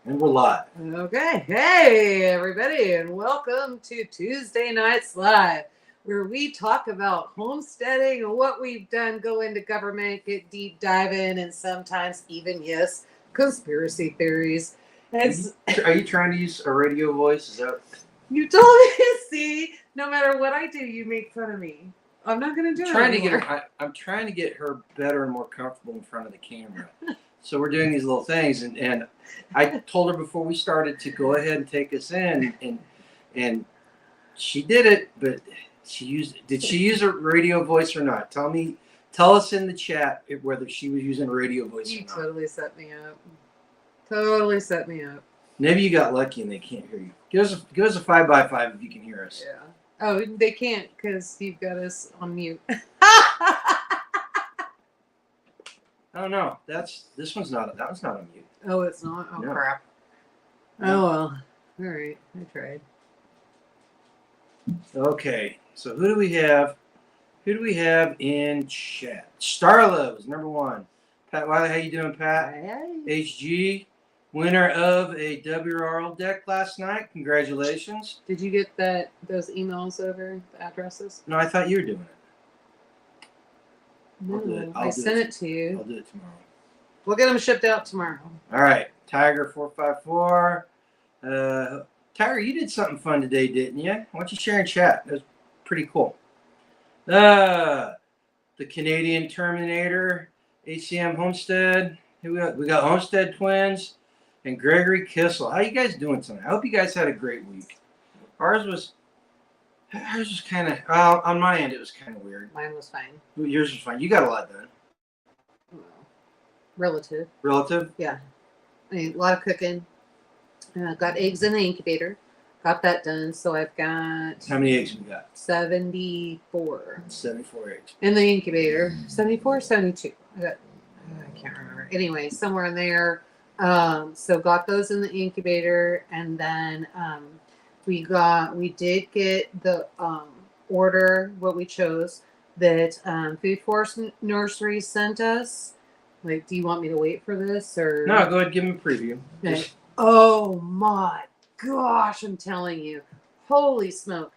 And we're live. Okay. Hey, everybody, and welcome to Tuesday Nights Live, where we talk about homesteading and what we've done, go into government, get deep dive in, and sometimes even, yes, conspiracy theories. Are you trying to use a radio voice? Is that You told me to see, no matter what I do, you make fun of me. I'm not going to do it anymore. I'm trying to get her better and more comfortable in front of the camera. So we're doing these little things, and I told her before we started to go ahead and take us in, and she did it, but did she use a radio voice or not? Tell us in the chat whether she was using a radio voice or not. You totally set me up. Totally set me up. Maybe you got lucky and they can't hear you. Give us a 5x5 if you can hear us. Yeah. Oh, they can't because you've got us on mute. Oh no, this one's not. That one's not on mute. Oh, it's not. Oh No. crap. No. Oh well. All right, I tried. Okay, so who do we have? Who do we have in chat? Starlo is number one. Pat Wiley, how you doing, Pat? Hey. HG, winner of a WRL deck last night. Congratulations. Did you get those emails over the addresses? No, I thought you were doing it. No, do it. I sent it to you. I'll do it tomorrow. We'll get them shipped out tomorrow. All right, Tiger454. Tiger, you did something fun today, didn't you? Why don't you share in chat? It was pretty cool. The Canadian Terminator, ACM Homestead. Here we got Homestead Twins and Gregory Kissel. How you guys doing tonight? I hope you guys had a great week. Ours was kind of, on my end, it was kind of weird. Mine was fine. Yours was fine. You got a lot done. Well, relative. Relative? Yeah. I mean, a lot of cooking. Got eggs in the incubator. Got that done. So I've got... How many eggs we got? 74. 74 eggs. In the incubator. 74, 72. I can't remember. Anyway, somewhere in there. So got those in the incubator, and then we did get the order, what we chose, that Food Force Nursery sent us. Like, do you want me to wait for this, or No, go ahead and give them a preview. okay. Oh my gosh, I'm telling you, holy smoke,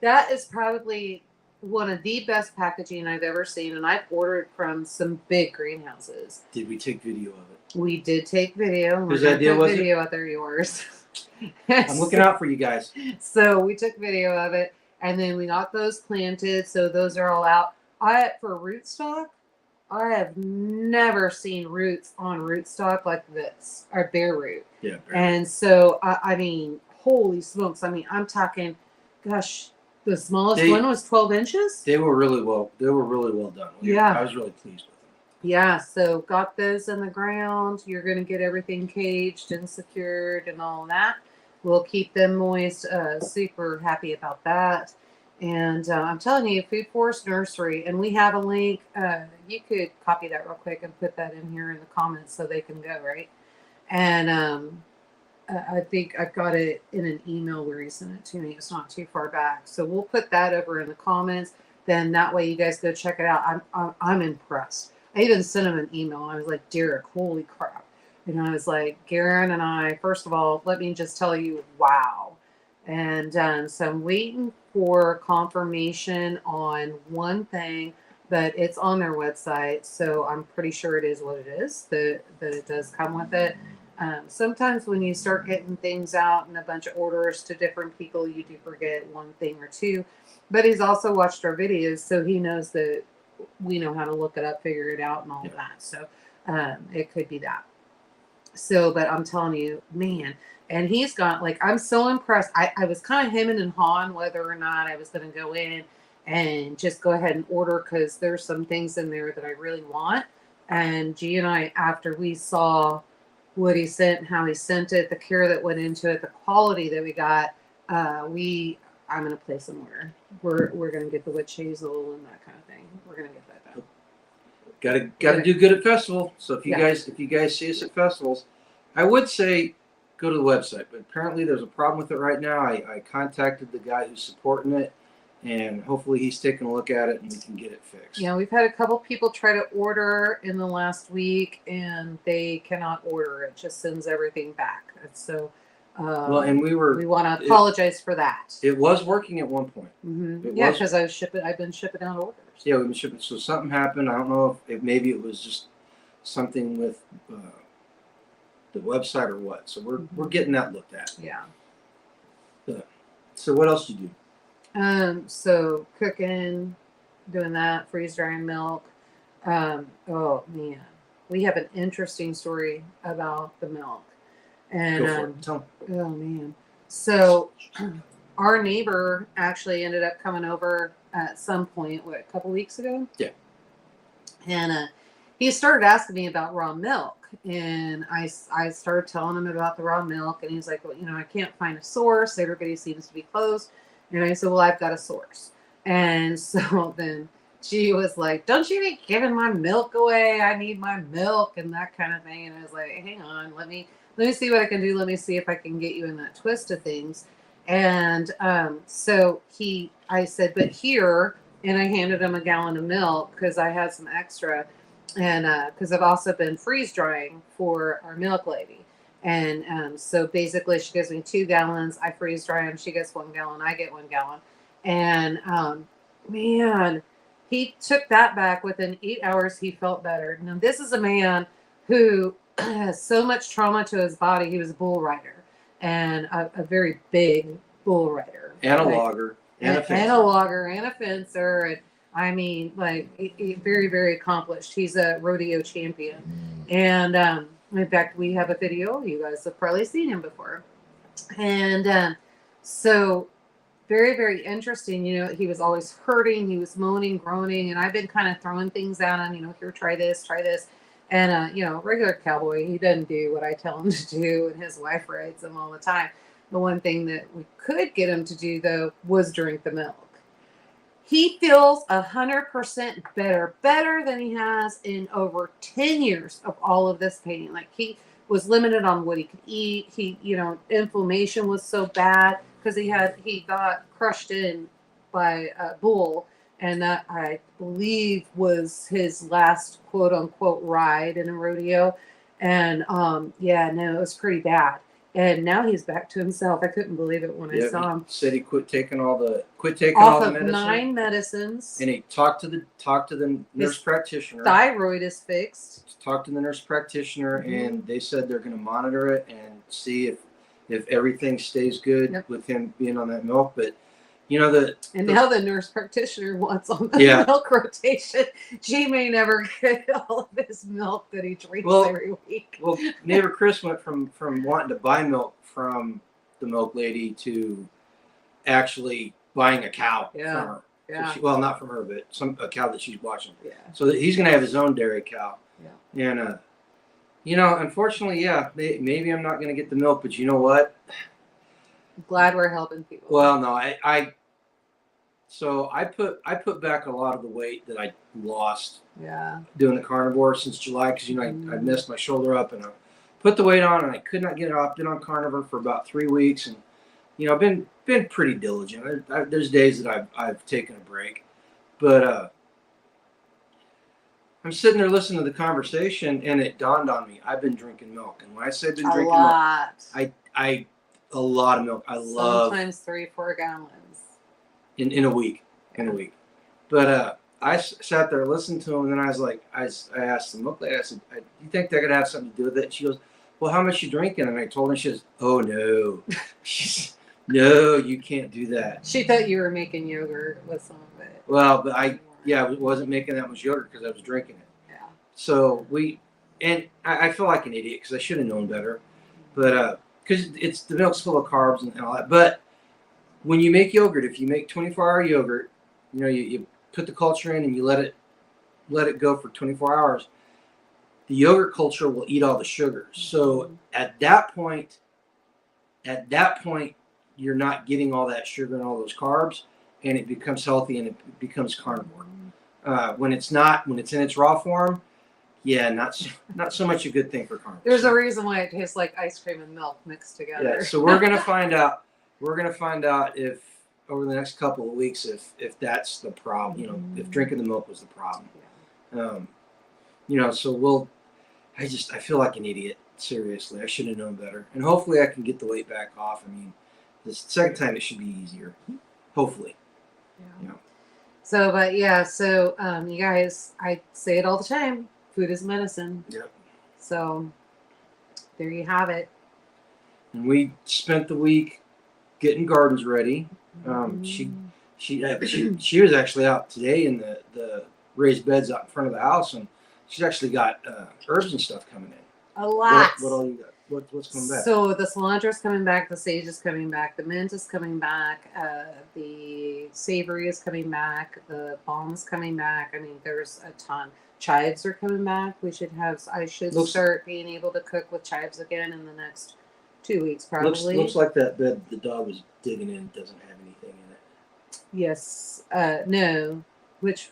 that is probably one of the best packaging I've ever seen, and I've ordered from some big greenhouses. Did we take video of it? We did take video. Whose idea was it? Video out there, yours. I'm looking out for you guys. So we took video of it, and then we got those planted. So those are all out. For rootstock, I have never seen roots on rootstock like this, or bare root. Yeah. And so I mean, holy smokes! I mean, I'm talking, gosh. The smallest one was 12 inches. They were really well done. Yeah. I was really pleased with them. Yeah, so got those in the ground. You're going to get everything caged and secured and all that. We'll keep them moist. Super happy about that. And I'm telling you, Food Force Nursery, and we have a link. You could copy that real quick and put that in here in the comments so they can go, right? And I think I've got it in an email where he sent it to me. It's not too far back. So we'll put that over in the comments. Then that way you guys go check it out. I'm impressed. I even sent him an email. I was like, Derek, holy crap. And I was like, Garen and I, first of all, let me just tell you, wow. And so I'm waiting for confirmation on one thing, but it's on their website. So I'm pretty sure it is what it is, that it does come with it. Sometimes when you start getting things out in a bunch of orders to different people, you do forget one thing or two. But he's also watched our videos, so he knows that we know how to look it up, figure it out, and all of that. So it could be that. So, but I'm telling you, man, and he's got, like, I'm so impressed. I was kind of hemming and hawing whether or not I was going to go in and just go ahead and order, because there's some things in there that I really want. And G and I, after we saw what he sent and how he sent it, the care that went into it, the quality that we got, I'm going to place an order. We're going to get the witch hazel and that kind of thing. We're going to get that done. Got to do good at festival. So if you guys see us at festivals, I would say go to the website. But apparently there's a problem with it right now. I contacted the guy who's supporting it, and hopefully he's taking a look at it and we can get it fixed. Yeah, we've had a couple people try to order in the last week, and they cannot order. It just sends everything back. And so, Well, and we want to apologize for that. It was working at one point. Yeah, because I've been shipping out orders. Yeah, we've been shipping. So something happened. I don't know if maybe it was just something with the website or what. So we're getting that looked at. Yeah. So what else do you do? So cooking, doing that, freeze drying milk. Oh man, we have an interesting story about the milk. And Go for it. Tell me. oh man, so our neighbor actually ended up coming over at some point, what, a couple weeks ago? Yeah. And he started asking me about raw milk. And I started telling him about the raw milk. And he's like, well, I can't find a source. Everybody seems to be closed. And I said, well, I've got a source. And so then she was like, don't you be giving my milk away. I need my milk and that kind of thing. And I was like, hang on, let me see what I can do. Let me see if I can get you in that twist of things. And so I said, but here, and I handed him a gallon of milk because I had some extra. And because I've also been freeze drying for our milk lady. And so basically she gives me 2 gallons. I freeze dry them. She gets 1 gallon. I get 1 gallon. And man, he took that back within 8 hours. He felt better. Now, this is a man who has so much trauma to his body. He was a bull rider, and a very big bull rider. And a logger. And a fencer. And a logger and a fencer. And I mean, like, very, very accomplished. He's a rodeo champion. And in fact, we have a video. You guys have probably seen him before. And so very, very interesting. He was always hurting. He was moaning, groaning. And I've been kind of throwing things at him, here, try this, try this. And, regular cowboy, he doesn't do what I tell him to do. And his wife rides him all the time. The one thing that we could get him to do, though, was drink the milk. He feels 100% better than he has in over 10 years of all of this pain. Like, he was limited on what he could eat. He, inflammation was so bad because he got crushed in by a bull, and that, I believe, was his last quote unquote ride in a rodeo. And it was pretty bad. And now he's back to himself. I couldn't believe it when I saw him. Said he quit taking all the medicine. 9 medicines. And he talked to the nurse practitioner. Thyroid is fixed. Talked to the nurse practitioner, and they said they're going to monitor it and see if everything stays good with him being on that milk. But now the nurse practitioner wants on the milk rotation. She may never get all of his milk that he drinks every week. Well, neighbor Chris went from wanting to buy milk from the milk lady to actually buying a cow from her. Yeah. So not from her, but a cow that she's watching. Yeah. So that he's going to have his own dairy cow. Yeah. And unfortunately, maybe I'm not going to get the milk, but you know what? I'm glad we're helping people. Well, no, So I put back a lot of the weight that I lost doing the carnivore since July, because I messed my shoulder up, and I put the weight on and I could not get it off. Been on carnivore for about 3 weeks, and I've been pretty diligent. There's days that I've taken a break, but I'm sitting there listening to the conversation, and it dawned on me, I've been drinking milk. And when I said been drinking milk, I a lot of milk. I love sometimes 3-4 gallons in a week. But I sat there, listened to him, and then I was like, I asked the milk lady, I said, you think that could have something to do with it? And she goes, well, how much you drinking? And I told her, she goes, oh no. No, you can't do that. She thought you were making yogurt with some of it. Well, but I wasn't making that much yogurt because I was drinking it. Yeah. So I feel like an idiot because I should have known better. But because the milk's full of carbs and all that. But when you make yogurt, if you make 24-hour yogurt, you put the culture in and you let it go for 24 hours, the yogurt culture will eat all the sugar. So at that point, you're not getting all that sugar and all those carbs, and it becomes healthy and it becomes carnivore. When it's in its raw form, not so much a good thing for carnivore. There's a reason why it tastes like ice cream and milk mixed together. Yeah, so we're gonna find out. We're gonna find out if over the next couple of weeks if that's the problem. You know, if drinking the milk was the problem. You know, so I feel like an idiot. Seriously, I should have known better. And hopefully, I can get the weight back off. I mean, this second time it should be easier. Hopefully. Yeah. You know. So, but yeah, so you guys, I say it all the time. Food is medicine. Yep. So there you have it. And we spent the week getting gardens ready. She was actually out today in the raised beds out in front of the house, and she's actually got herbs and stuff coming in. A lot. What all you got? What's coming back? So the cilantro is coming back, the sage is coming back, the mint is coming back, the savory is coming back, the balm is coming back. I mean, there's a ton. Chives are coming back. I should start being able to cook with chives again in the next 2 weeks, probably. Looks like that bed the dog was digging in doesn't have anything in it. Yes. No. Which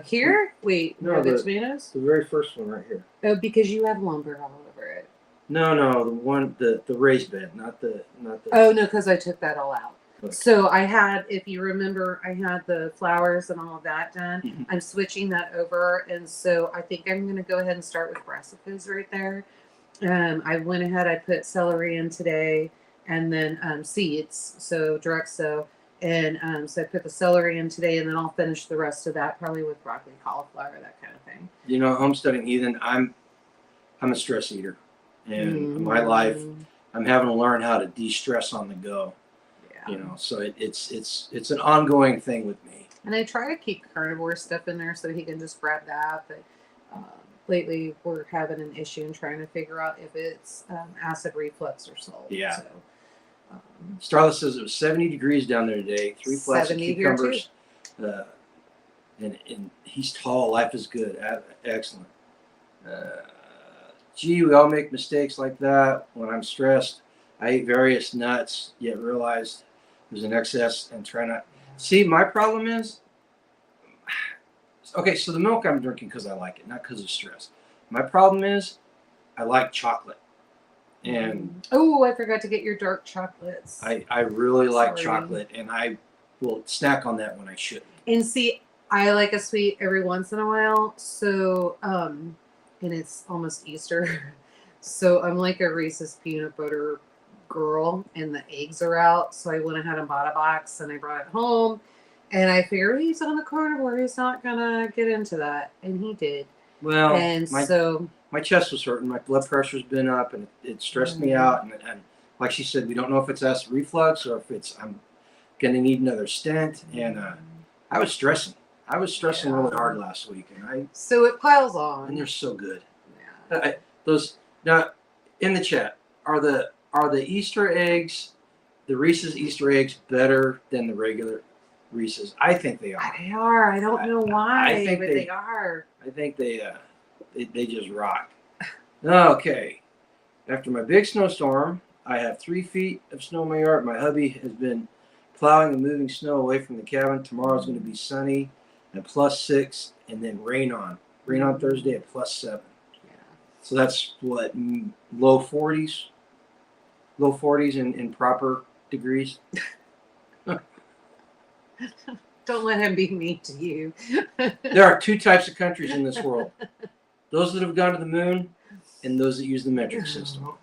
here? Wait, no, the tomatoes? The very first one right here. Oh, because you have lumber all over it. No, the one the raised bed, not the. Oh no, because I took that all out. Okay. So I had, if you remember, I had the flowers and all of that done. Mm-hmm. I'm switching that over, and so I think I'm going to go ahead and start with brassicas right there. I went ahead, I put celery in today, and then seeds, so direct sow. And so I put the celery in today, and then I'll finish the rest of that probably with broccoli, cauliflower, that kind of thing. You know, Homestead and Heathen, I'm a stress eater, and in my life, I'm having to learn how to de-stress on the go. Yeah. You know, so it's an ongoing thing with me. And I try to keep carnivore stuff in there so he can just grab that, but lately we're having an issue in trying to figure out if it's acid reflux or salt. Yeah. So, Starla says it was 70 degrees down there today. 3 flats of cucumbers. And he's tall. Life is good. Excellent. Gee, we all make mistakes like that. When I'm stressed, I ate various nuts, yet realized there's an excess and try not. See, my problem is, okay, so the milk I'm drinking because I like it, not because of stress. My problem is I like chocolate. And oh, I forgot to get your dark chocolates. I really like chocolate, and I will snack on that when I shouldn't. And see, I like a sweet every once in a while. So, and it's almost Easter. So I'm like a Reese's peanut butter girl, and the eggs are out. So I went ahead and bought a box, and I brought it home. And I figured he's on the carnivore. He's not going to get into that. And he did. Well, and my chest was hurting. My blood pressure's been up, and it stressed me out. And like she said, we don't know if it's acid reflux or if I'm going to need another stent. And I was stressing. I was stressing really hard last week, and so it piles on. And they're so good. Yeah. Those now in the chat are the Easter eggs, the Reese's Easter eggs better than the regular Reese's? I think they are. They are. I don't know why, but they are. I think they just rock. Okay. After my big snowstorm, I have 3 feet of snow in my yard. My hubby has been plowing and moving snow away from the cabin. Tomorrow's going to be sunny and +6, and then rain on Thursday at +7. Yeah. So that's what, low 40s in proper degrees. Don't let him be mean to you. There are 2 types of countries in this world: those that have gone to the moon, and those that use the metric system.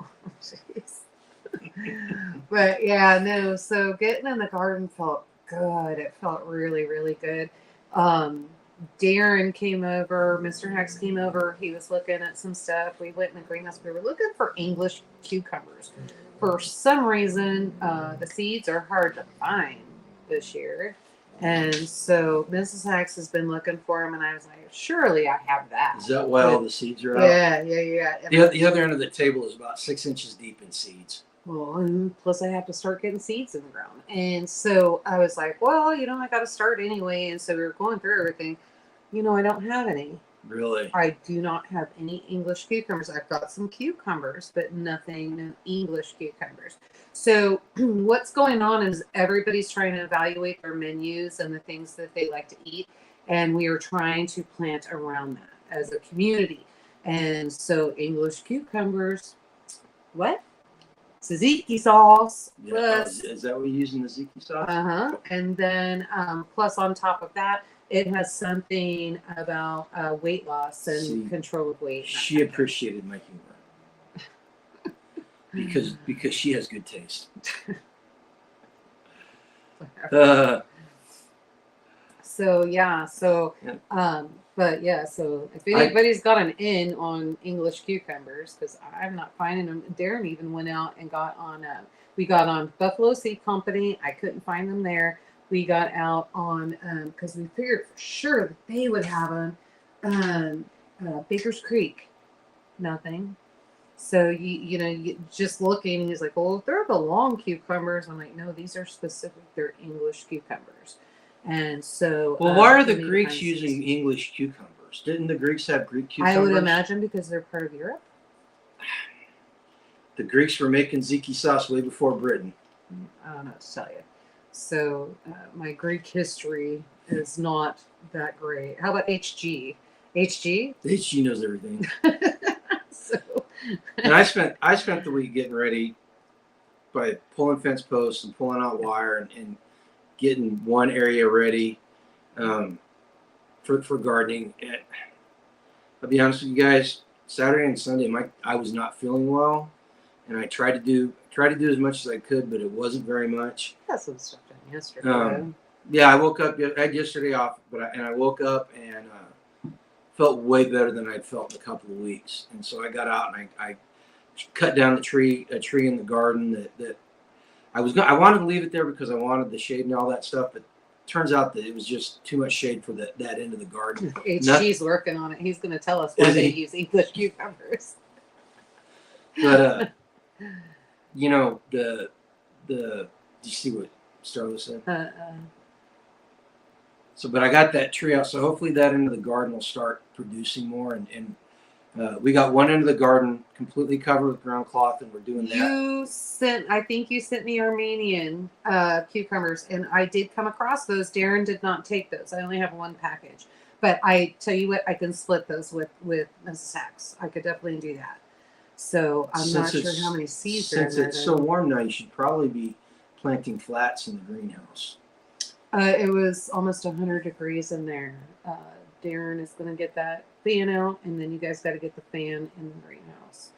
But yeah, no. So getting in the garden felt good. It felt really, really good. Darren came over. Mr. Hex came over. He was looking at some stuff. We went in the greenhouse. We were looking for English cucumbers. For some reason, the seeds are hard to find this year. And so Mrs. Hex has been looking for them, and I was like, surely I have that. Is that why all the seeds are out? Yeah. The other end of the table is about 6 inches deep in seeds. Well, and plus I have to start getting seeds in the ground. And so I was like, well, I got to start anyway. And so we were going through everything. I don't have any. Really? I do not have any English cucumbers. I've got some cucumbers, but no English cucumbers. So what's going on is everybody's trying to evaluate their menus and the things that they like to eat. And we are trying to plant around that as a community. And so English cucumbers, what? tzatziki sauce. Yeah. Plus, Is that what you use in the tzatziki sauce? and then plus on top of that, it has something about weight loss and control of weight. She appreciated my humor because she has good taste. So yeah, so but yeah, so if anybody's got an in on English cucumbers, because I'm not finding them. Darren even went out and got on. We got on Buffalo Seed Company. I couldn't find them there. We got out on because we figured for sure that they would have them. Baker's Creek, nothing. So you just looking, he's like, well, they're the long cucumbers. I'm like, no, these are specific. They're English cucumbers. And so, well, why are the Greeks using English cucumbers? Didn't the Greeks have Greek cucumbers? I would imagine because they're part of Europe. The Greeks were making tzatziki sauce way before Britain. I don't know what to tell you. So my Greek history is not that great. How about HG? HG? HG knows everything. So, and I spent the week getting ready by pulling fence posts and pulling out wire and getting one area ready for gardening. And I'll be honest with you guys, Saturday and Sunday I was not feeling well, and I tried to do as much as I could, but it wasn't very much. I got some stuff done yesterday. Yeah, I woke up. I had yesterday off, I woke up and felt way better than I'd felt in a couple of weeks. And so I got out and I cut down a tree in the garden that I wanted to leave it there because I wanted the shade and all that stuff, but it turns out that it was just too much shade for that end of the garden. HG's working on it. He's going to tell us why they use English cucumbers. But you know, did you see what Starla said? So, but I got that tree out, so hopefully that end of the garden will start producing more. And we got one end of the garden completely covered with ground cloth, and we're doing that. I think you sent me Armenian cucumbers, and I did come across those. Darren did not take those. I only have one package. But I tell you what, I can split those with Mrs. Hacks. I could definitely do that. So I'm not sure how many seeds are in there. Since it's so warm now, you should probably be planting flats in the greenhouse. It was almost 100 degrees in there. Darren is going to get that fan out, and then you guys got to get the fan in the greenhouse.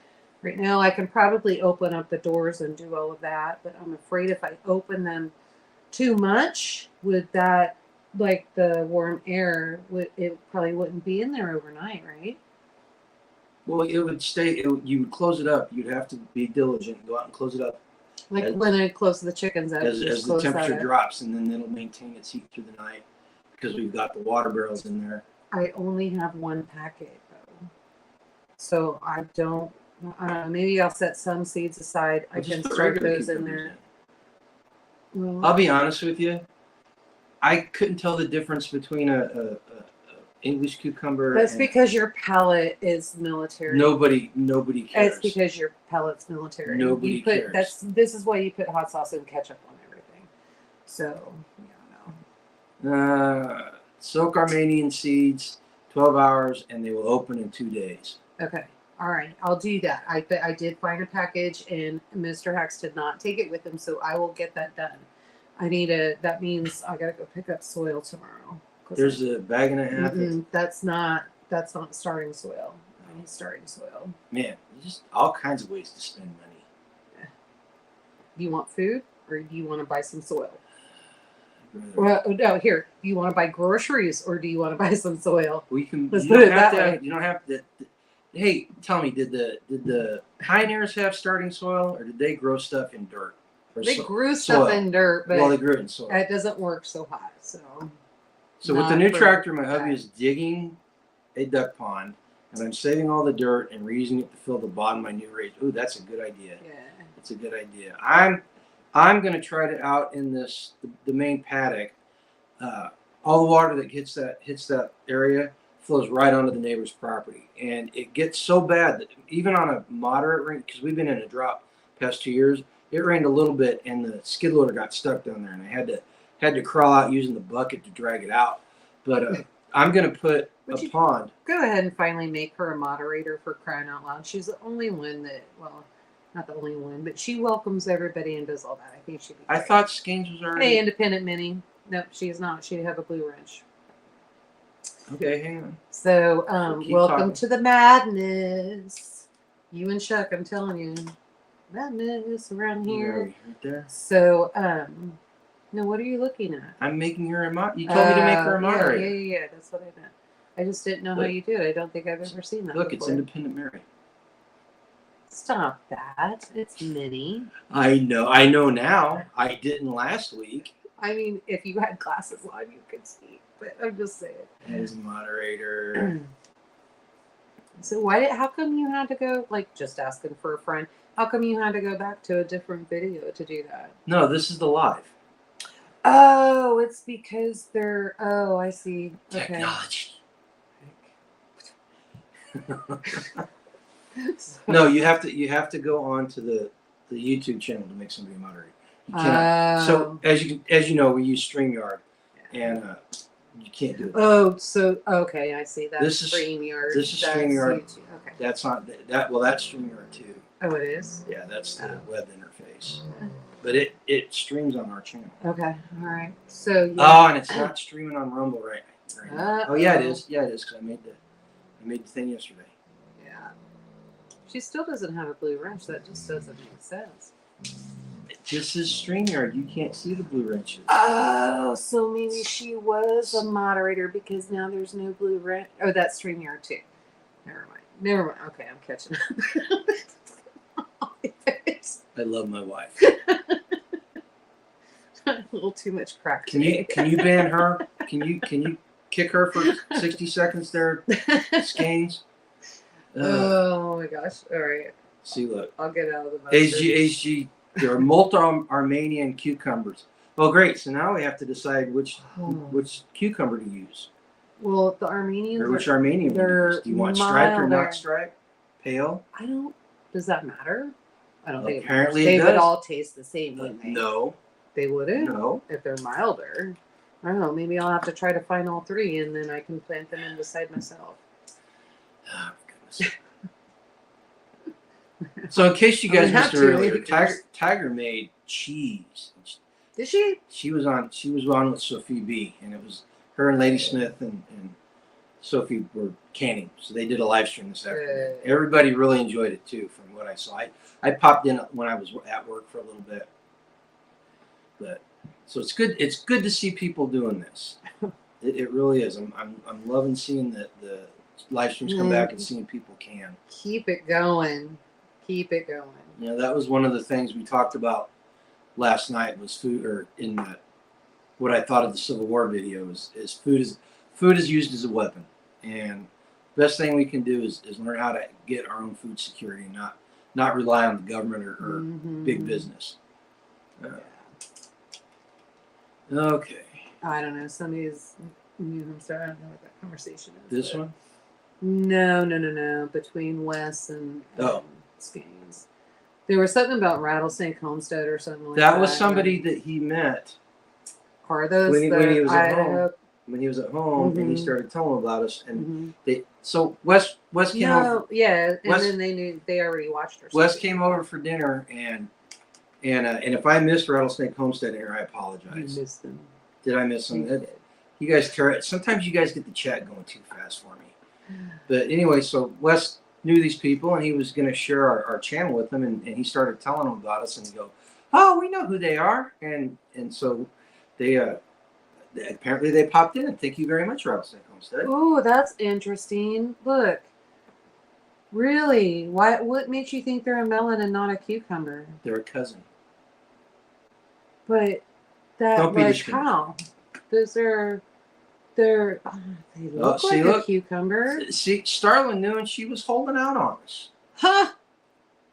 Right now, I can probably open up the doors and do all of that, but I'm afraid if I open them too much, with that, like the warm air, it probably wouldn't be in there overnight, right? Well, it would stay. You would close it up. You'd have to be diligent and go out and close it up. Like when I close the chickens up. As the temperature drops, and then it'll maintain its heat through the night because we've got the water barrels in there. I only have one packet, though. So I don't know. Maybe I'll set some seeds aside. I can start those in there. I'll be honest with you. I couldn't tell the difference between a English cucumber. That's because your palate is military. Nobody cares. It's because your palate's military. Nobody cares. This is why you put hot sauce and ketchup on everything. So, yeah, no. Soak Armenian seeds 12 hours, and they will open in 2 days. Okay. All right. I'll do that. I did find a package, and Mr. Hacks did not take it with him, so I will get that done. That means I got to go pick up soil tomorrow. There's a bag and a half. That's not starting soil. I need starting soil. Man, just all kinds of ways to spend money. Yeah. Do you want food, or do you want to buy some soil? Well, no. Here, do you want to buy groceries, or do you want to buy some soil? We can. Let's put it that way. You don't have to. Hey, tell me, did the pioneers have starting soil, or did they grow stuff in dirt? They grew stuff in dirt, but they grew it in soil. It doesn't work so hot. So with the new tractor, my hubby is digging a duck pond, and I'm saving all the dirt and reusing it to fill the bottom of my new raise. Ooh, that's a good idea. Yeah, it's a good idea. I'm going to try to out in the main paddock. All the water that hits that area flows right onto the neighbor's property, and it gets so bad that even on a moderate rain, because we've been in a drought the past 2 years, it rained a little bit, and the skid loader got stuck down there, and I had to crawl out using the bucket to drag it out. But I'm going to put a pond. Go ahead and finally make her a moderator, for crying out loud. She's the only one that, well, not the only one, but she welcomes everybody and does all that. I think she'd be I great. thought Skeens was already. Hey, independent Minnie. Nope, she's not. She'd have a blue wrench. Okay, hang on. So, Keep welcome talking. to the madness. You and Chuck, I'm telling you, madness around Where are here. we? Right there. So, no, what are you looking at? I'm making her a mod. You told me to make her a moderator. Yeah. That's what I meant. I just didn't know how Look. you do it. I don't think I've ever seen that. Look, it's before. Independent Mary. Stop that. It's Minnie. I know now. I didn't last week. I mean, if you had glasses on, you could see. But I'm just saying. As a moderator. So how come you had to go, like, just asking for a friend, how come you had to go back to a different video to do that? No, this is the live. Oh, it's because I see. Okay. Technology. No, you have to go on to the YouTube channel to make somebody a moderator. You cannot. So as you know, we use StreamYard, and you can't do it. Oh, so okay, I see that. This is StreamYard. This is That's StreamYard. YouTube. Okay. That's not that. Well, that's StreamYard too. Oh, it is. Yeah, that's the web interface. But it streams on our channel. Okay. All right. So. Yeah. Oh, and it's not streaming on Rumble right now. Oh yeah, it is. Yeah, it is because I made the thing yesterday. Yeah. She still doesn't have a blue wrench. That just doesn't make sense. This is StreamYard. You can't see the blue wrenches. Oh, so maybe she was a moderator because now there's no blue wrench. Oh, that's StreamYard too. Never mind. Okay, I'm catching up. I love my wife. A little too much crack. Can you ban her? Can you kick her for 60 seconds there, Skeens? Oh my gosh! All right. See, look. I'll get out of the mustard. HG. There are multi-Armenian cucumbers. Oh, great. So now we have to decide which cucumber to use. Well, the Armenians. Or which Armenian to use. Do you want striped or not striped? Pale? I don't. Does that matter? I don't think. Apparently they it would does. all taste the same, wouldn't they? No. They wouldn't. No. If they're milder. I don't know. Maybe I'll have to try to find all three, and then I can plant them in beside myself. Oh, goodness. So in case you guys missed it earlier, Tiger made cheese. Did she? She was on with Sophie B, and it was her and Lady Smith and Sophie were canning. So they did a live stream this afternoon. Everybody really enjoyed it too, from what I saw. I popped in when I was at work for a little bit. But so it's good. It's good to see people doing this. It really is. I'm loving seeing the live streams come back and seeing people can. Keep it going. Keep it going. You know, that was one of the things we talked about last night was food, or in what I thought of the Civil War video is food is used as a weapon, and the best thing we can do is learn how to get our own food security and not rely on the government or big business. Okay. I don't know. Somebody's new Homestead. I don't know what that conversation is. This one? No. Between Wes and Skeens. There was something about Rattlesnake Homestead or something like that. That was somebody that he met. Are those when he was at home? Idaho? When he was at home, and he started telling about us, and Wes came over. Yeah, and then they already watched her. Wes came over for dinner, and if I missed Rattlesnake Homestead here, I apologize. You missed them. Did I miss them? You did. You guys sometimes you guys get the chat going too fast for me. But anyway, so Wes knew these people, and he was going to share our channel with them, and he started telling them about us, and he go, "Oh, we know who they are," and so they apparently they popped in, and thank you very much, Rattlesnake Homestead. Oh, that's interesting. Look, really, what makes you think they're a melon and not a cucumber? They're a cousin. But how? Because they look like a cucumber. See, Starlin knew, and she was holding out on us. Huh.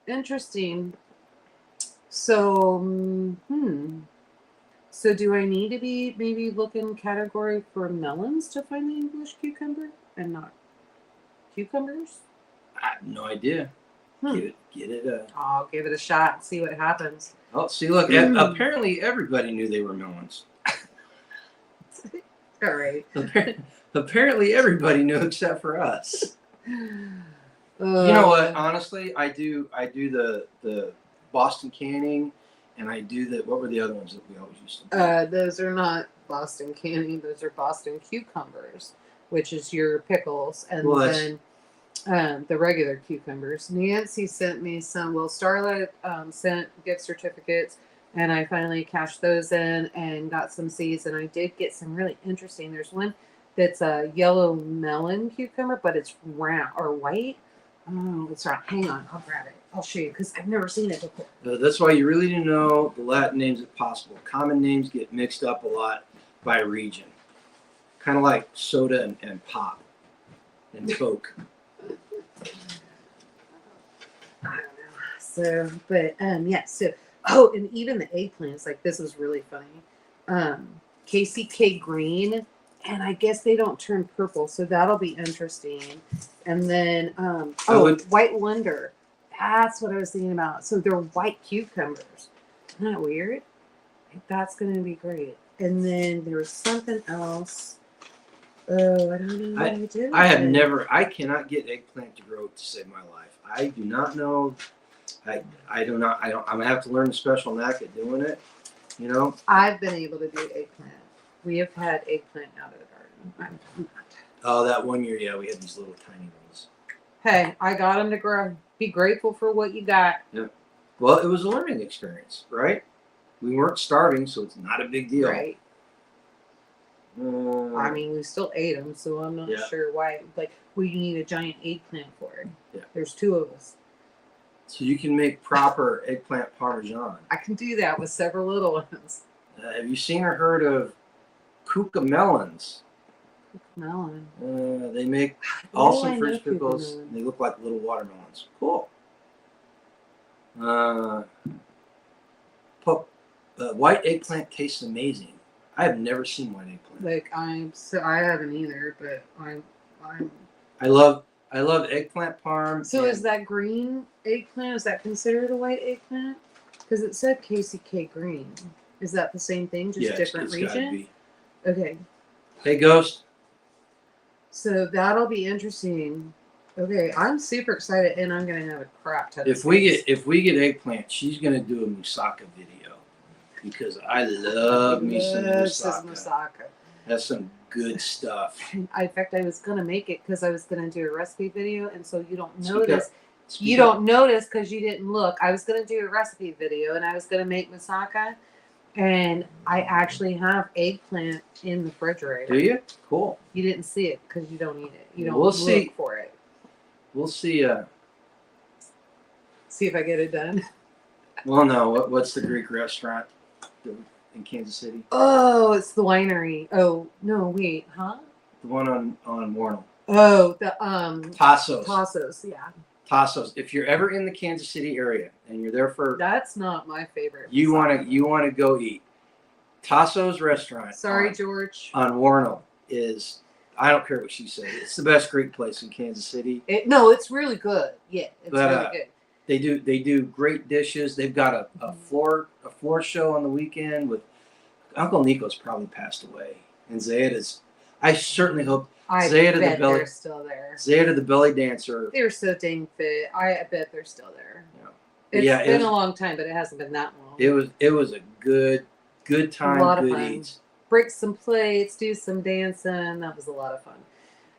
Interesting. So, So do I need to be maybe looking category for melons to find the English cucumber and not cucumbers? I have no idea. Get it. I'll give it a shot and see what happens. Oh, see, look. Apparently, everybody knew they were melons. All right. Apparently, everybody knew except for us. You know what? Honestly, I do the Boston canning, and I do the what were the other ones that we always used to do? Those are not Boston canning. Those are Boston cucumbers, which is your pickles, and Well, then the regular cucumbers. Nancy sent me some. Well, Starla sent gift certificates, and I finally cashed those in and got some seeds. And I did get some really interesting. There's one that's a yellow melon cucumber, but it's round or white. Oh, it's right. Hang on, I'll grab it. I'll show you because I've never seen it before. That's why you really need to know the Latin names if possible. Common names get mixed up a lot by region, kind of like soda and pop and Coke. I don't know. So, but yeah. So, oh, and even the eggplants. Like this was really funny. KCK green, and I guess they don't turn purple, so that'll be interesting. And then white wonder. That's what I was thinking about. So they're white cucumbers. Isn't that weird? That's going to be great. And then there was something else. Oh, I don't know what I did. I cannot get eggplant to grow to save my life. I do not know. I'm gonna have to learn the special knack at doing it. You know. I've been able to do eggplant. We have had eggplant out of the garden. I'm not. Oh, that one year, yeah, we had these little tiny ones. Hey, I got them to grow. Be grateful for what you got. Yeah. Well, it was a learning experience, right? We weren't starving, so it's not a big deal. Right. I mean, we still ate them, so I'm not sure why. Like, we need a giant eggplant for it. Yeah. There's two of us. So you can make proper eggplant parmesan. I can do that with several little ones. Have you seen or heard of cucamelons? Melon. They make awesome French pickles. They look like little watermelons. Cool. White eggplant tastes amazing. I have never seen white eggplant. Like I haven't either, but I love eggplant parm. So is that green eggplant? Is that considered a white eggplant? Because it said KCK green. Is that the same thing, just different region? Okay. Hey, Ghost. So that'll be interesting. Okay, I'm super excited, and I'm gonna have a crap ton. If we get eggplant, she's gonna do a moussaka video because I love me some moussaka. That's some good stuff. In fact, I was gonna make it because I was gonna do a recipe video, and so you don't notice. You don't notice because you didn't look. I was gonna do a recipe video, and I was gonna make moussaka. And I actually have eggplant in the refrigerator. Do you? Cool. You didn't see it because you don't eat it. You don't look for it. We'll see. See if I get it done. Well, no. What's the Greek restaurant in Kansas City? Oh, it's the winery. Oh, no, wait. Huh? The one on Warnell. Oh, the Tassos. Tassos, yeah. Tassos. If you're ever in the Kansas City area and you're there for, that's not my favorite. You want to go eat. Tassos restaurant. Sorry, George. On Warnell is, I don't care what she says. It's the best Greek place in Kansas City. No, it's really good. Yeah, it's really good. They do great dishes. They've got a floor show on the weekend with Uncle Nico's probably passed away, and Zayada's. I certainly hope. They're still there. Zayada the belly dancer. They're so dang fit. I bet they're still there. Yeah. It's been a long time, but it hasn't been that long. It was a good time. A lot of fun. Eats. Break some plates, do some dancing. That was a lot of fun.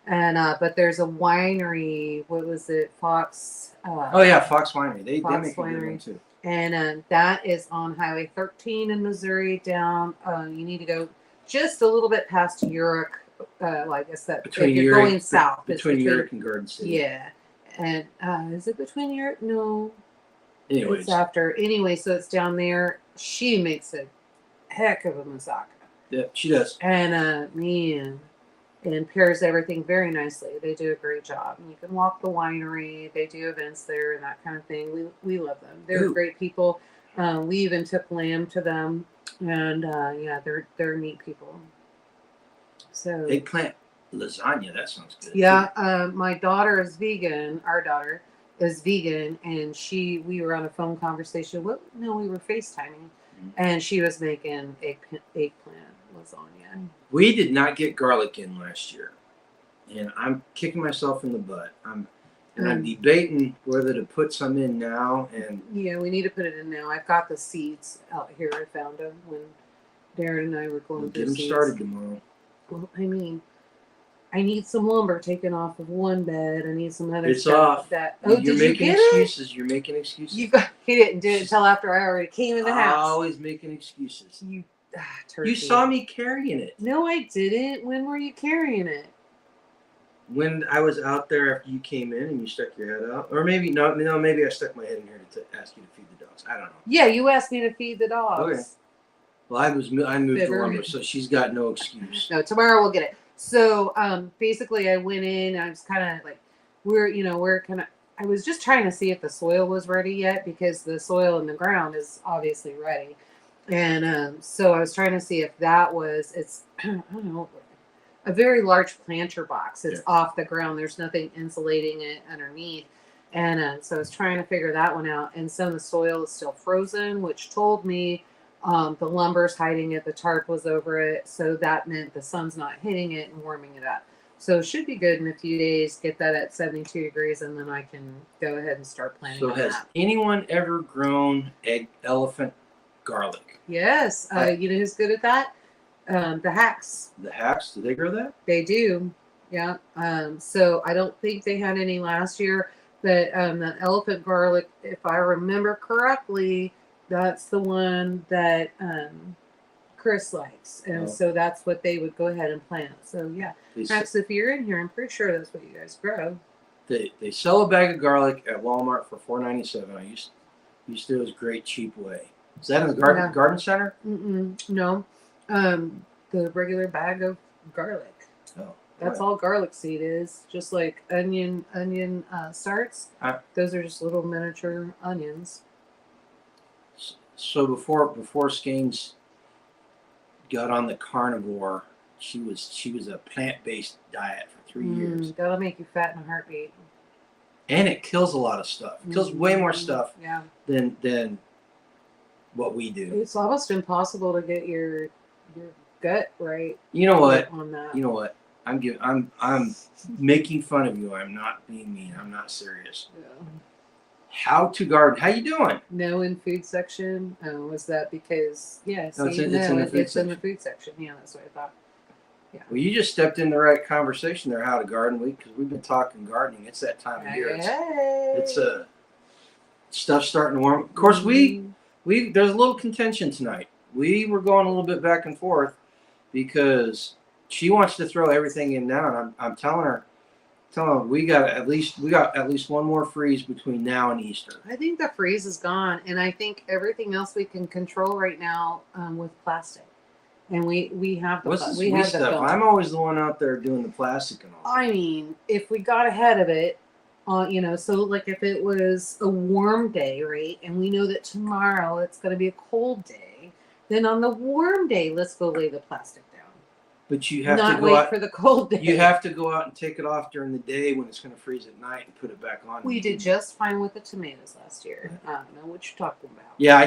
And but there's a winery. What was it? Fox. Fox Winery. They make a good one too. And that is on Highway 13 in Missouri. Down. You need to go just a little bit past Urich. Like I said, if you're going south, between Urich and Garden City. Yeah, and is it between Urich? No. Anyways. It's after. Anyway, so it's down there. She makes a heck of a moussaka. Yeah, she does. And man, and pairs everything very nicely. They do a great job. And you can walk the winery. They do events there and that kind of thing. We love them. They're great people. We even took lamb to them, and they're neat people. So eggplant lasagna, that sounds good. Yeah, my daughter is vegan. Our daughter is vegan, and we were on a phone conversation. We were FaceTiming, and she was making eggplant lasagna. We did not get garlic in last year, and I'm kicking myself in the butt. And I'm debating whether to put some in now and. Yeah, we need to put it in now. I've got the seeds out here. I found them when Darren and I were going through Get them seeds. started tomorrow. Well, I mean, I need some lumber taken off of one bed. I need some other It's stuff. off. That You're did making you get excuses. it? You're making excuses. He didn't do it until after I already came in the house. Always making excuses. Turkey. You saw me carrying it. No, I didn't. When were you carrying it? When I was out there after you came in and you stuck your head out, or maybe no, maybe I stuck my head in here to ask you to feed the dogs. I don't know. Yeah, you asked me to feed the dogs. Okay. Well, I moved Fibber. the lumber, so she's got no excuse. No, tomorrow we'll get it. So basically, I went in. I was kind of like, I was just trying to see if the soil was ready yet, because the soil in the ground is obviously ready, and so I was trying to see if that was. It's I don't know. A very large planter box. It's off the ground. There's nothing insulating it underneath. And so I was trying to figure that one out. And some of the soil is still frozen, which told me the lumber's hiding it. The tarp was over it. So that meant the sun's not hitting it and warming it up. So it should be good in a few days. Get that at 72 degrees, and then I can go ahead and start planting. So has anyone ever grown elephant garlic? Yes. You know who's good at that? The hacks. The hacks, do they grow that? They do. Yeah. So I don't think they had any last year, but the elephant garlic, if I remember correctly, that's the one that Chris likes. And so that's what they would go ahead and plant. So yeah. Hacks, if you're in here, I'm pretty sure that's what you guys grow. They sell a bag of garlic at Walmart for $4.97. I used to. It was a great cheap way. Is that in the garden center? No. The regular bag of garlic. Oh, that's all garlic seed is. Just like onion starts. Those are just little miniature onions. So before Skanes got on the carnivore, she was a plant-based diet for 3 years. That'll make you fat in a heartbeat. And it kills a lot of stuff. It kills way more stuff than what we do. It's almost impossible to get your gut right. You know what? On that. You know what? I'm making fun of you. I'm not being mean. I'm not serious. Yeah. How to garden? How you doing? No, in food section. Was that because it's in the food section. Yeah, that's what I thought. Yeah. Well, you just stepped in the right conversation there. How to garden week, because we've been talking gardening. It's that time of year. It's stuff starting to warm. Of course, there's a little contention tonight. We were going a little bit back and forth because she wants to throw everything in now, and I'm telling her we got at least one more freeze between now and Easter. I think the freeze is gone, and I think everything else we can control right now with plastic. And we have the stuff. I'm always the one out there doing the plastic and all. I mean, if we got ahead of it, so like if it was a warm day, right, and we know that tomorrow it's going to be a cold day, then on the warm day, let's go lay the plastic down. But you have to go out for the cold day. You have to go out and take it off during the day when it's going to freeze at night and put it back on. We did just fine with the tomatoes last year. I don't know what you're talking about. Yeah,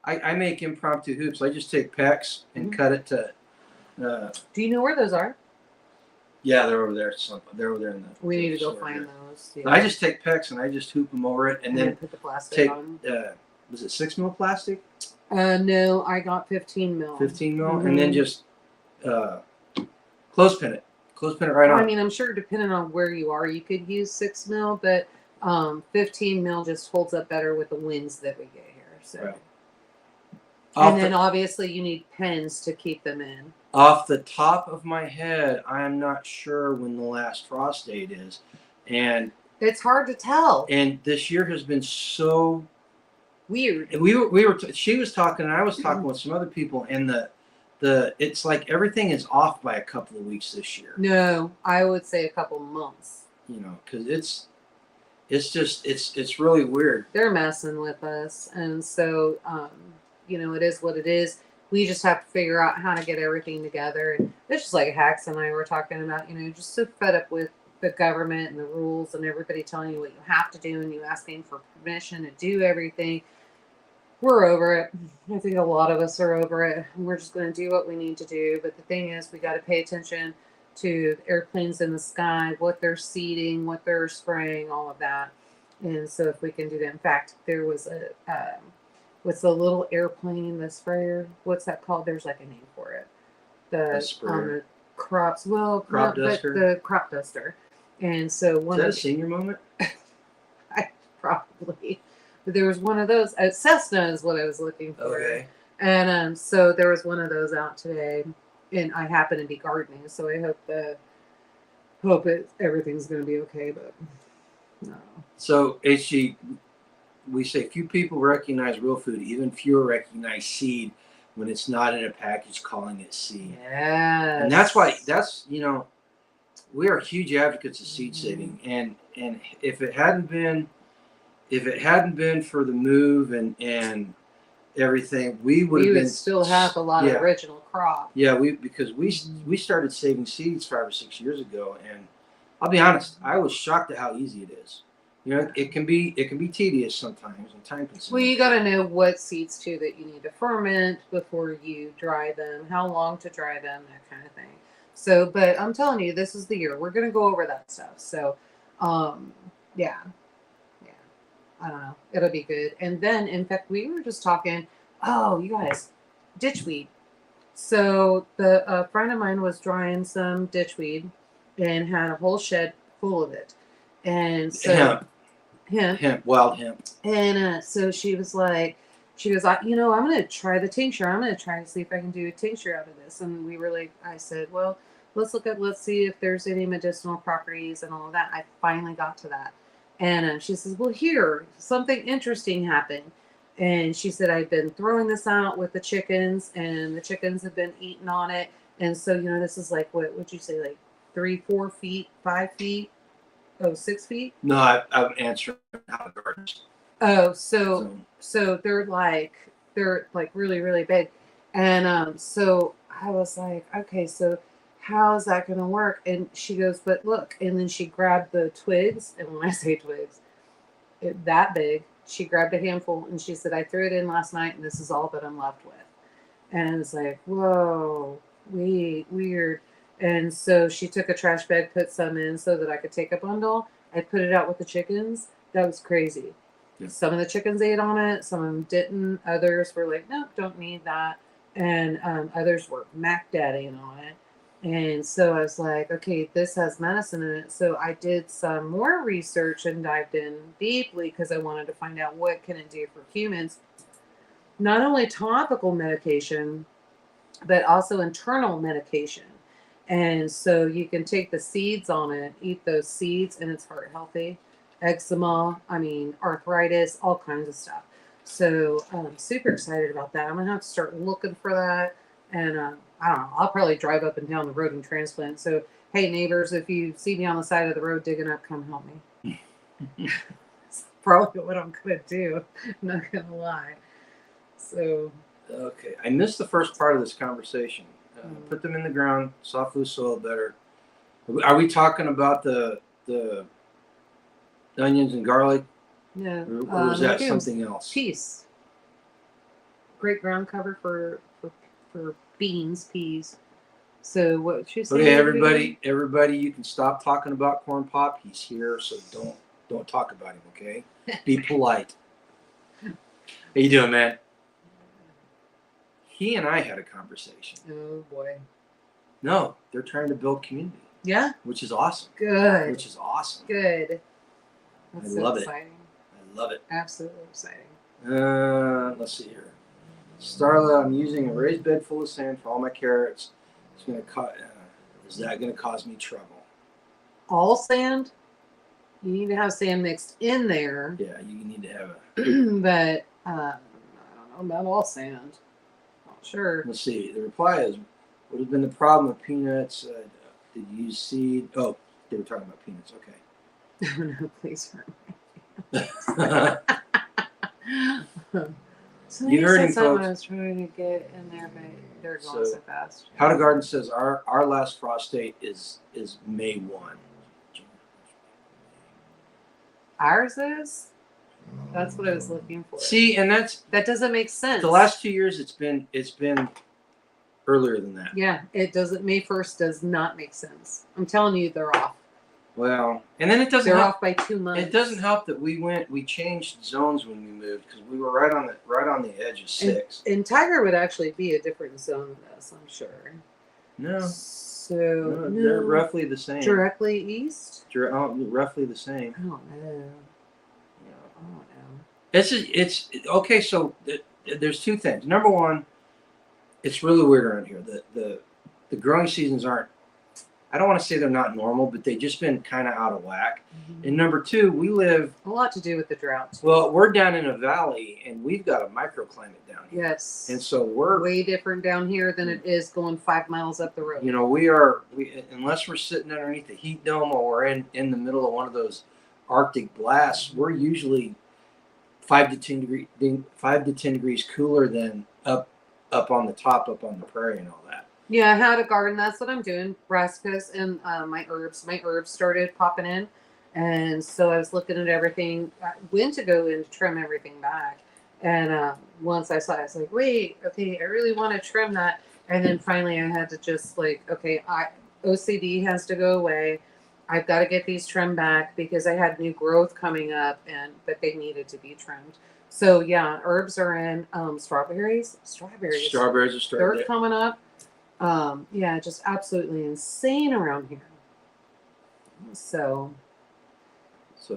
I make impromptu hoops. I just take pecks and cut it to. Do you know where those are? Yeah, they're over there. They're over there in the. We need to go find those. Yeah. I just take pecks and I just hoop them over it, and then put the plastic on. Was it 6 mil plastic? No, I got 15 mil. 15 mil, and then just clothespin it. Clothespin it right on. I mean, I'm sure depending on where you are, you could use 6 mil, but 15 mil just holds up better with the winds that we get here. So. Right. And then obviously you need pens to keep them in. Off the top of my head, I am not sure when the last frost date is, and it's hard to tell. And this year has been so weird. And she was talking, and I was talking with some other people, and it's like everything is off by a couple of weeks this year. No, I would say a couple months. Because it's really weird. They're messing with us, and so it is what it is. We just have to figure out how to get everything together. And it's just like Hacks and I were talking about, just so fed up with the government and the rules and everybody telling you what you have to do and you asking for permission to do everything. We're over it. I think a lot of us are over it. We're just going to do what we need to do. But the thing is, we got to pay attention to airplanes in the sky, what they're seeding, what they're spraying, all of that. And so if we can do that, in fact, there was a what's the little airplane, the sprayer? What's that called? There's like a name for it. The sprayer. The crops, well, Crop but duster? the crop duster. And so Is one that of a senior moment? I probably, but there was one of those. Cessna is what I was looking for. Okay. And so there was one of those out today, and I happen to be gardening, so I hope everything's going to be okay. But no. So we say few people recognize real food. Even fewer recognize seed when it's not in a package, calling it seed. Yes. And that's why we are huge advocates of seed saving. And if it hadn't been for the move and everything, we would still have a lot of original crop. Yeah, because we started saving seeds 5 or 6 years ago, and I'll be honest, I was shocked at how easy it is. You know, it can be tedious sometimes and time consuming. Well, you got to know what seeds too that you need to ferment before you dry them, how long to dry them, that kind of thing. So, but I'm telling you, this is the year we're going to go over that stuff. So, yeah, I don't know, it'll be good. And then, in fact, we were just talking. Oh, you guys, ditchweed. So the friend of mine was drying some ditchweed and had a whole shed full of it, and so hemp, wild hemp. And so she was like, I'm going to try the tincture. I'm going to try to see if I can do a tincture out of this. And we were like, I said, well, let's see if there's any medicinal properties and all of that. I finally got to that. And she says, well, here, something interesting happened. And she said, I've been throwing this out with the chickens, and the chickens have been eating on it. And so, this is like, what would you say, like 3, 4 feet, 5 feet? Oh, 6 feet? No, I'm answering how the gardens. Oh, so they're like really, really big. And so I was like, okay, so how is that going to work? And she goes, but look. And then she grabbed the twigs. And when I say twigs, that big, she grabbed a handful and she said, I threw it in last night and this is all that I'm left with. And it's like, whoa, weird. And so she took a trash bag, put some in so that I could take a bundle. I put it out with the chickens. That was crazy. Yeah. Some of the chickens ate on it. Some of them didn't. Others were like, nope, don't need that. And others were mac daddying on it. And so I was like, okay, this has medicine in it. So I did some more research and dived in deeply because I wanted to find out what can it do for humans. Not only topical medication, but also internal medication. And so you can take the seeds on it, eat those seeds, and it's heart healthy. Eczema, arthritis, all kinds of stuff. So I'm super excited about that. I'm going to have to start looking for that. And I don't know, I'll probably drive up and down the road and transplant. So, hey, neighbors, if you see me on the side of the road digging up, come help me. That's probably what I'm going to do. I'm not going to lie. So. Okay, I missed the first part of this conversation. Put them in the ground, soft loose soil better. Are we talking about the onions and garlic? Yeah. Or was that something else? Peas. Great ground cover for peas. So what she said. Okay, everybody, you can stop talking about corn pop. He's here, so don't talk about him. Okay, be polite. How you doing, man? He and I had a conversation. Oh boy. No, they're trying to build community. Yeah. Which is awesome. Good. Which is awesome. Good. That's I love exciting. I love it. Absolutely exciting. Let's see here. Starla, I'm using a raised bed full of sand for all my carrots. It's going to is that going to cause me trouble? All sand? You need to have sand mixed in there. Yeah, you need to have but I don't know about all sand. Not sure. Let's see. The reply is, what has been the problem with peanuts? Did you use seed? Oh, they were talking about peanuts. Okay. No, please. So you heard him, folks. folks. I was trying to get in there, but they're going so fast. How to Garden says our last frost date is May 1. Ours is? That's what I was looking for. See, and that doesn't make sense. The last 2 years it's been earlier than that. Yeah, it doesn't. May 1st does not make sense. I'm telling you, they're off. Well, and then it doesn't They're help. off by 2 months. It doesn't help that we changed zones when we moved because we were right on the edge of 6. And Tiger would actually be a different zone than us, I'm sure. No. So They're roughly the same. Directly east? Roughly the same. I don't know. Yeah. I don't know. It's okay. So there's 2 things. Number one, it's really weird around here. The growing seasons aren't. I don't want to say they're not normal, but they've just been kind of out of whack. Mm-hmm. And number 2, we live a lot to do with the drought. Well, we're down in a valley, and we've got a microclimate down here. Yes. And so we're way different down here than it is going 5 miles up the road. You know, we unless we're sitting underneath the heat dome or we're in the middle of one of those Arctic blasts, we're usually 5 to 10 degrees cooler than up on the top, up on the prairie and all that. Yeah, I had a garden. That's what I'm doing. Brassicas and my herbs. My herbs started popping in. And so I was looking at everything. I went to go and trim everything back. And once I saw it, I was like, wait, okay, I really want to trim that. And then finally I had to just like, okay, OCD has to go away. I've got to get these trimmed back because I had new growth coming up, but they needed to be trimmed. So yeah, herbs are in. Strawberries are starting. They're coming up. Yeah, just absolutely insane around here. So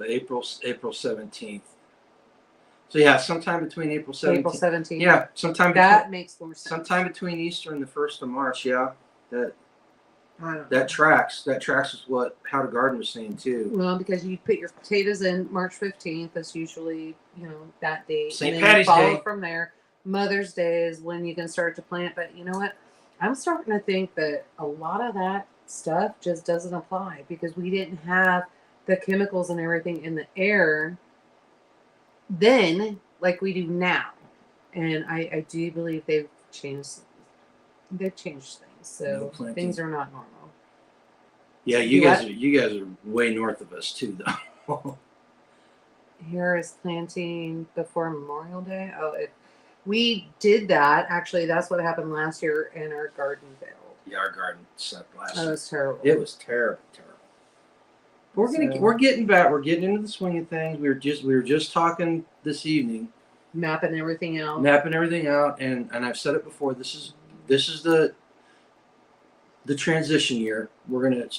April 17th. So yeah, sometime between April 17th. April 17th. Yeah, sometime that makes more sense. Sometime between Easter and the 1st of March. Yeah, that tracks. That tracks with what How to Garden was saying too. Well, because you put your potatoes in March 15th. That's usually that date. St. Patty's Day. From there, Mother's Day is when you can start to plant. But you know what? I'm starting to think that a lot of that stuff just doesn't apply because we didn't have the chemicals and everything in the air then like we do now. And I do believe they've changed things. So things are not normal. Yeah, you guys are way north of us too though. Here is planting before Memorial Day. We did that. Actually, that's what happened last year, and our garden failed. Yeah, our garden sucked last year. It was terrible. It was terrible. We're getting back. We're getting into the swing of things. We were just talking this evening, mapping everything out, and I've said it before. This is the transition year. We're gonna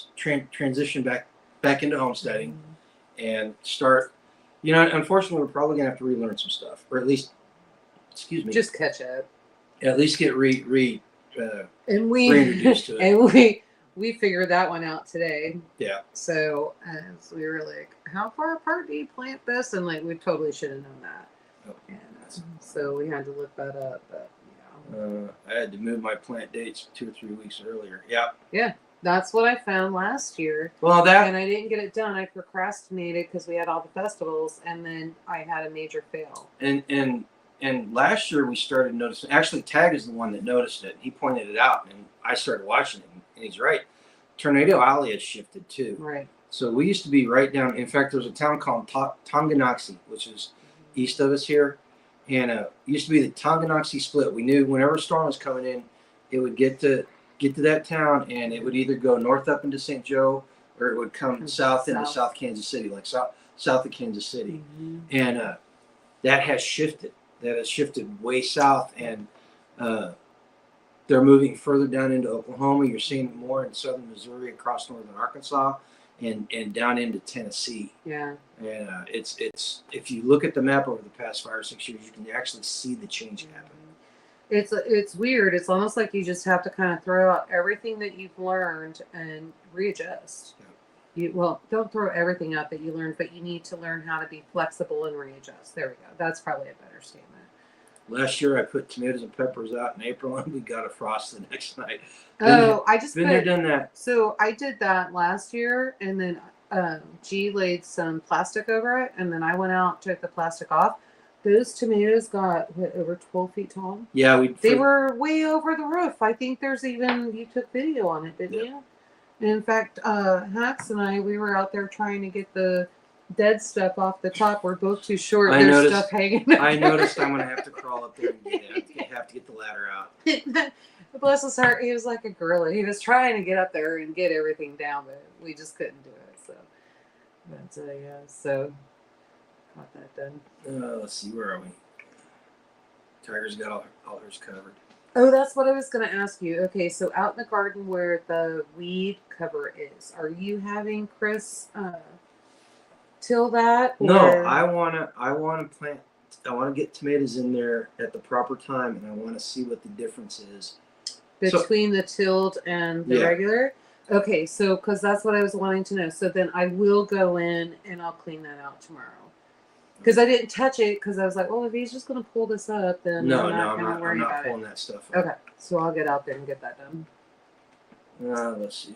transition back into homesteading and start. Unfortunately, we're probably gonna have to relearn some stuff, or at least. Excuse me. Just catch up. At least get reintroduced to it. And we figured that one out today. Yeah. So as we were like, how far apart do you plant this? And like we totally should have known that. Oh, and so we had to look that up. But I had to move my plant dates 2 or 3 weeks earlier. Yeah. Yeah. That's what I found last year. Well, and I didn't get it done. I procrastinated because we had all the festivals, and then I had a major fail. And last year we started noticing. Actually, Tag is the one that noticed it. He pointed it out, and I started watching it. And he's right. Tornado Alley has shifted too. Right. So we used to be right down. In fact, there's a town called Tonganoxie, which is east of us here, and it used to be the Tonganoxie split. We knew whenever a storm was coming in, it would get to that town, and it would either go north up into St. Joe, or it would come south into South Kansas City, like south of Kansas City, and that has shifted. That has shifted way south, and they're moving further down into Oklahoma. You're seeing it more in southern Missouri, across northern Arkansas, and down into Tennessee. Yeah. And it's if you look at the map over the past 5 or 6 years, you can actually see the change happen. It's weird. It's almost like you just have to kind of throw out everything that you've learned and readjust. Yeah. Don't throw everything out that you learned, but you need to learn how to be flexible and readjust. There we go. That's probably a better statement. Last year, I put tomatoes and peppers out in April, and we got a frost the next night. I just been there, done that. So I did that last year, and then G laid some plastic over it, and then I went out, took the plastic off. Those tomatoes got over 12 feet tall. Yeah, they were way over the roof. I think there's even you took video on it, didn't you? And in fact, Hax and I, we were out there trying to get the dead stuff off the top. We're both too short. There's stuff hanging. I noticed I'm going to have to crawl up there and have to get the ladder out. Bless his heart, he was like a gorilla. He was trying to get up there and get everything down, but we just couldn't do it. So, but yeah, so got that done. Let's see, where are we? Tiger's got all hers covered. Oh, that's what I was going to ask you. Okay, so out in the garden where the weed cover is, are you having Chris till that? Or? No, I wanna plant. I want to get tomatoes in there at the proper time, and I want to see what the difference is Between the tilled and the regular? Okay, so because that's what I was wanting to know. So then I will go in and I'll clean that out tomorrow. Because I didn't touch it because I was like, well, if he's just going to pull this up, then I'm not going to worry about it. I'm not pulling that stuff up. Okay, so I'll get out there and get that done. Let's see.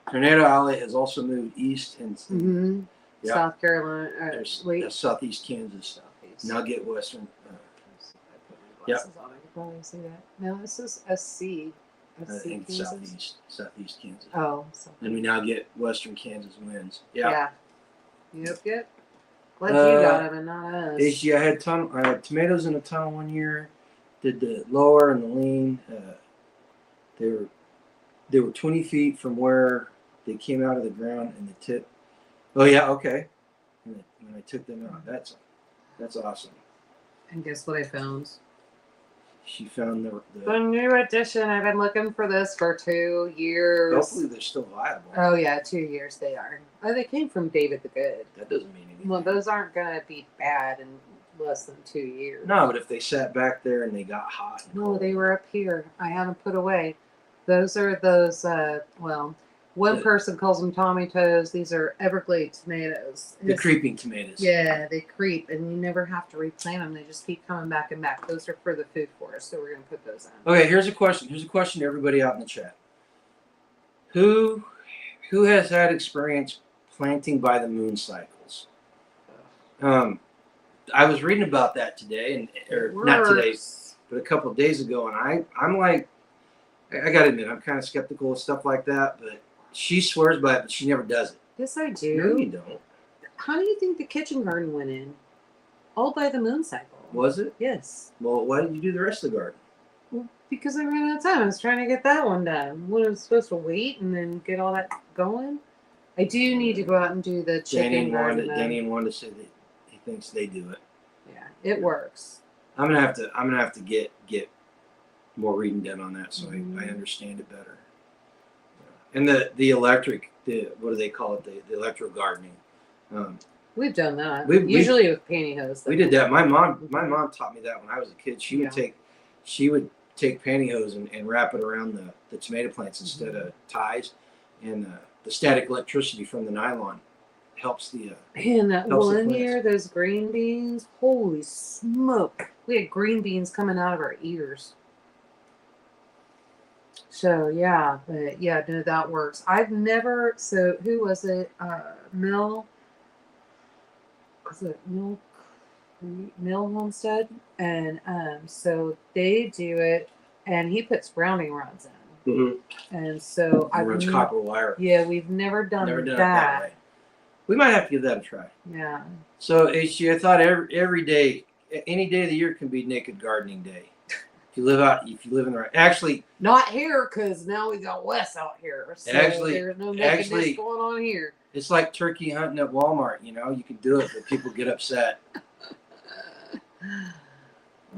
Tornado Alley has also moved east and South Carolina. Southeast Kansas. Southeast. Nugget, Western. I can probably see that. No, this is SC. I think Southeast Kansas. Oh. And we now get Western Kansas winds. Yeah. Yep. Glad you got them and not us. I had tomatoes in a tunnel one year. Did the lower and the lean. They were 20 feet from where they came out of the ground and the tip. Oh yeah, okay. When I took them out, that's awesome. And guess what I found? She found the new edition. I've been looking for this for 2 years. Hopefully they're still viable. Oh yeah, 2 years they are. Oh, they came from David the Good. That doesn't mean anything. Well, those aren't gonna be bad in less than 2 years. No, but if they sat back there and they got hot. No, they were up here. I had them put away. Those are those. One person calls them Tommy Toes. These are Everglade tomatoes. The creeping tomatoes. Yeah, they creep, and you never have to replant them. They just keep coming back and back. Those are for the food forest, so we're going to put those in. Okay, here's a question. Here's a question to everybody out in the chat. Who has had experience planting by the moon cycles? I was reading about that today, not today, but a couple of days ago, and I'm like, I got to admit, I'm kind of skeptical of stuff like that, but she swears by it, but she never does it. Yes, I do. No, you don't. How do you think the kitchen garden went in? All by the moon cycle. Was it? Yes. Well, why did you do the rest of the garden? Well, because I ran out of time. I was trying to get that one done. When I was supposed to wait and then get all that going. I do need to go out and do the chicken garden. Danny and Wanda said that he thinks they do it. Yeah, it works. I'm gonna have to get more reading done on that so I understand it better. And the electric, what do they call it? The electro gardening. We've done that. Usually with pantyhose. We did that. My mom taught me that when I was a kid. She would take pantyhose and wrap it around the tomato plants instead of ties, and the static electricity from the nylon helps the. And that one year, those green beans, holy smoke! We had green beans coming out of our ears. So yeah, but yeah, no, that works. I've never. So who was it? Mill. Was it Mill Homestead? And so they do it, and he puts grounding rods in. Mm-hmm. And so I've runs copper wire. Yeah, we've never done it that way. We might have to give that a try. Yeah. So I thought every day, any day of the year can be naked gardening day. If you live in the right. Actually, not here because now we got Wes out here. So there's no nakedness going on here. It's like turkey hunting at Walmart. You know, you can do it, but people get upset.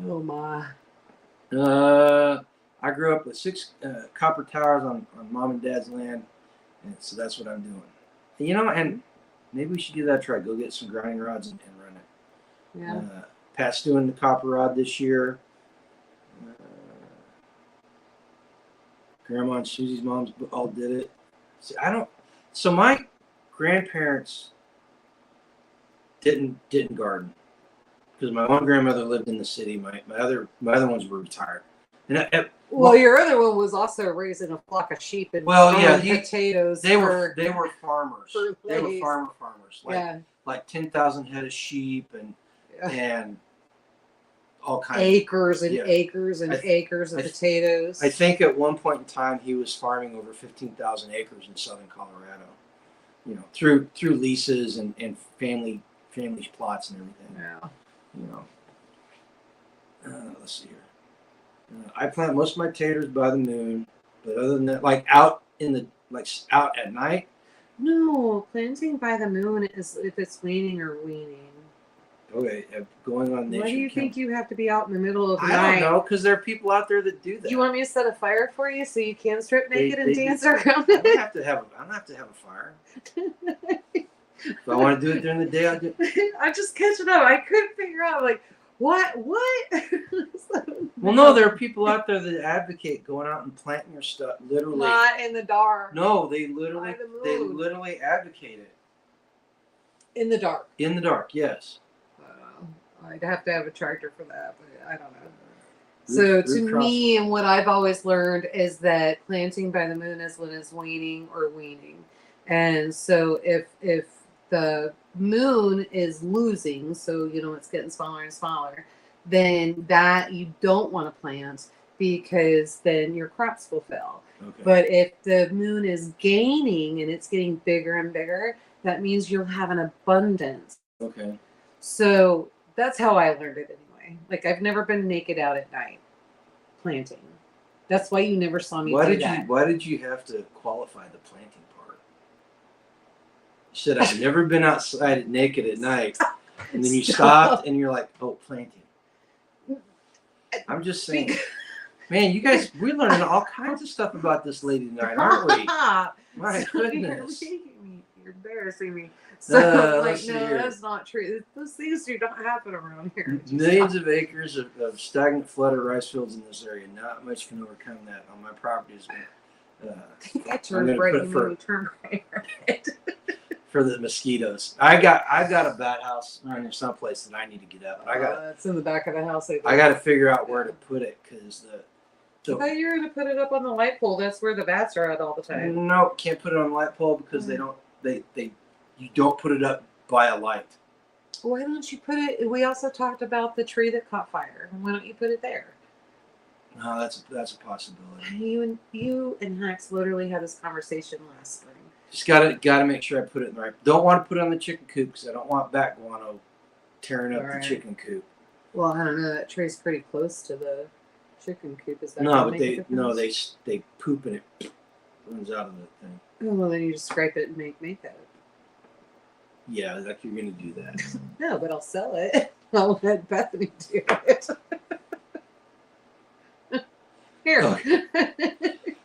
Oh my. I grew up with 6 copper towers on mom and dad's land, and so that's what I'm doing. You know, and maybe we should give that a try. Go get some grinding rods and run it. Yeah. Pat's doing the copper rod this year. Grandma and Susie's moms all did it. See, so my grandparents didn't garden because my one grandmother lived in the city. My other ones were retired. And your other one was also raising a flock of sheep and potatoes. They were farmers. They were farmers. Like 10,000 head of sheep and all kinds acres and acres and acres of potatoes. I think at one point in time he was farming over 15,000 acres in southern Colorado. You know, through leases and family plots and everything. Yeah. You know. Let's see here. I plant most of my taters by the moon, but other than that, like out out at night. No, planting by the moon is if it's waning or weaning. Okay, going on nature. Why do you think you have to be out in the middle of the I night? don't know, because there are people out there that do that. You want me to set a fire for you so you can strip naked and dance around I it? don't have to have a fire. If I want to do it during the day, I'll do it. I'm just catching up. I couldn't figure out, like, what? Well, no, there are people out there that advocate going out and planting your stuff literally. Not in the dark. No, they literally advocate it. In the dark. In the dark, yes. I'd have to have a tractor for that, but I don't know. So to me, and what I've always learned is that planting by the moon is when it's waning or weaning. And so if the moon is losing, so it's getting smaller and smaller, then that you don't want to plant because then your crops will fail. Okay. But if the moon is gaining and it's getting bigger and bigger, that means you'll have an abundance. Okay. So that's how I learned it anyway. Like, I've never been naked out at night planting. That's why you never saw me do that. Why did you have to qualify the planting part? You said, I've never been outside naked at night. And then you stopped and you're like, oh, planting. I'm just saying. Man, you guys, we're learning all kinds of stuff about this lady tonight, aren't we? My goodness. You're embarrassing me. So, no, that's not true. Those things do not happen around here. Millions of acres of stagnant flooded rice fields in this area. Not much can overcome that. On my properties. I think I turned right. You turned right. For the mosquitoes. I've got a bat house around here someplace that I need to get up. It's in the back of the house. I got to figure out where to put it because I thought you were going to put it up on the light pole. That's where the bats are at all the time. No, can't put it on the light pole because you don't put it up by a light. Why don't you put it? We also talked about the tree that caught fire. Why don't you put it there? No, that's a possibility. You and Hax literally had this conversation last spring. Just gotta make sure I put it in the right. Don't want to put it on the chicken coop because I don't want bat guano tearing up the chicken coop. Well, I don't know. That tree's pretty close to the chicken coop. Is that they poop and it runs out of the thing. Oh, well, then you just scrape it and make that. Yeah, like you're gonna do that. No, but I'll sell it. I'll let Bethany do it. Here. Okay.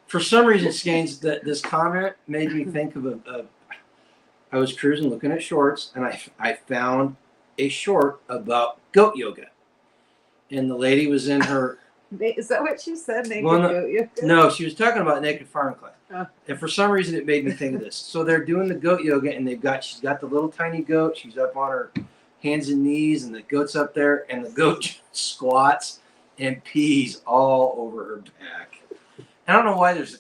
For some reason, Scanes, this comment made me think of I was cruising looking at shorts, and I found a short about goat yoga. And the lady was in her... Is that what she said, goat yoga? No, she was talking about naked farm class. Oh. And for some reason, it made me think of this. So they're doing the goat yoga, and she's got the little tiny goat. She's up on her hands and knees, and the goat's up there, and the goat just squats and pees all over her back. I don't know why there's the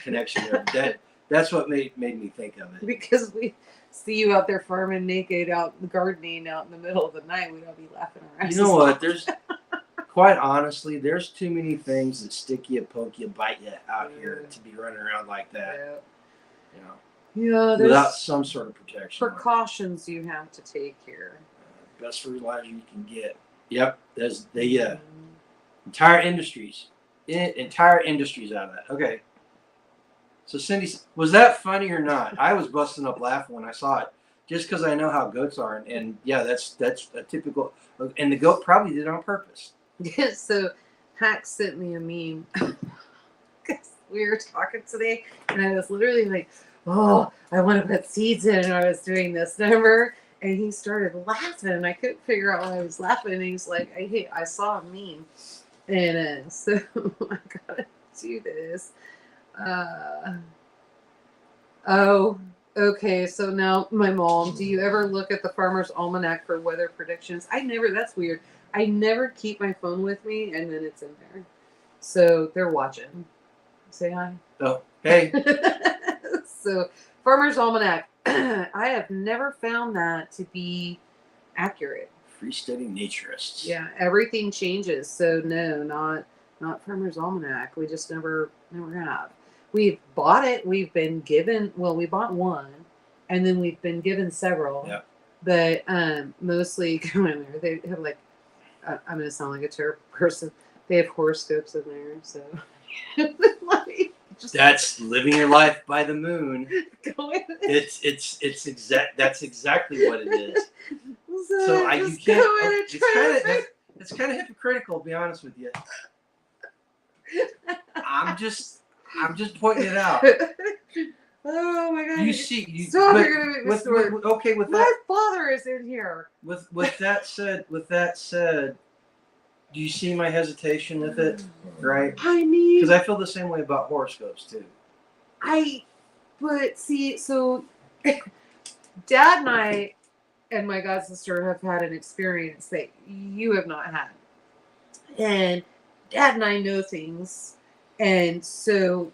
connection there. That's what made me think of it. Because we see you out there farming naked, out gardening, out in the middle of the night, we'd all be laughing around. You know what? Quite honestly, there's too many things that stick you, poke you, bite you out here to be running around like that. Yeah, without some sort of protection. Precautions you have to take here. Best fertilizer you can get. Yep, there's the entire industries out of that. Okay. So Cindy, was that funny or not? I was busting up laughing when I saw it, just because I know how goats are, and yeah, that's a typical. And the goat probably did it on purpose. Yeah. So, Hack sent me a meme because we were talking today, and I was literally like, "Oh, I want to put seeds in," and I was doing this number, and he started laughing, and I couldn't figure out why I was laughing. And he's like, I saw a meme." And so I gotta do this. Oh, okay. So now my mom, do you ever look at the Farmer's Almanac for weather predictions? That's weird. I never keep my phone with me and then it's in there. So they're watching. Say hi. Oh, hey. So Farmer's Almanac. I have never found that to be accurate. Free-studying naturists. Yeah, everything changes. So no, not Farmer's Almanac. We just never have. We've bought it. We've been given. Well, we bought one, and then we've been given several. Yeah. But mostly, they have like. I'm going to sound like a terrible person, They have horoscopes in there, so like, just That's living your life by the moon. go in. That's exactly what it is. So you just can't. go in and try It's kind of hypocritical, to be honest with you. I'm just pointing it out. Oh my god! You see, Stop! You're gonna make me snort. okay, with My that, father is in here. with that said, do you see my hesitation with it? Right? I mean, Because I feel the same way about horoscopes too. but see, so Dad and I and my god sister have had an experience that you have not had, and Dad and I know things, and so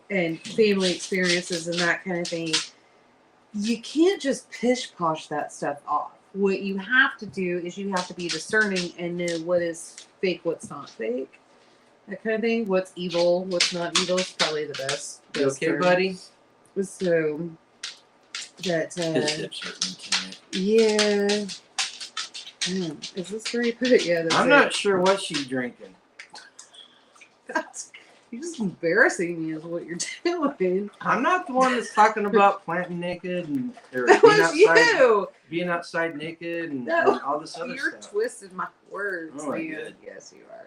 and family experiences and that kind of thing. You can't just pish posh that stuff off. What you have to do is you have to be discerning and know what is fake, what's not fake, that kind of thing. What's evil, what's not evil is probably the best. You okay, term. buddy? So that His hips hurting tonight. yeah. Is this where you put it? Yeah, that's I'm not sure what she's drinking. You're just embarrassing me is what you're doing. I'm not the one that's talking about planting naked and That was you. Being outside naked and all this other You're stuff. twisting my words. Oh, my God. Yes, you are.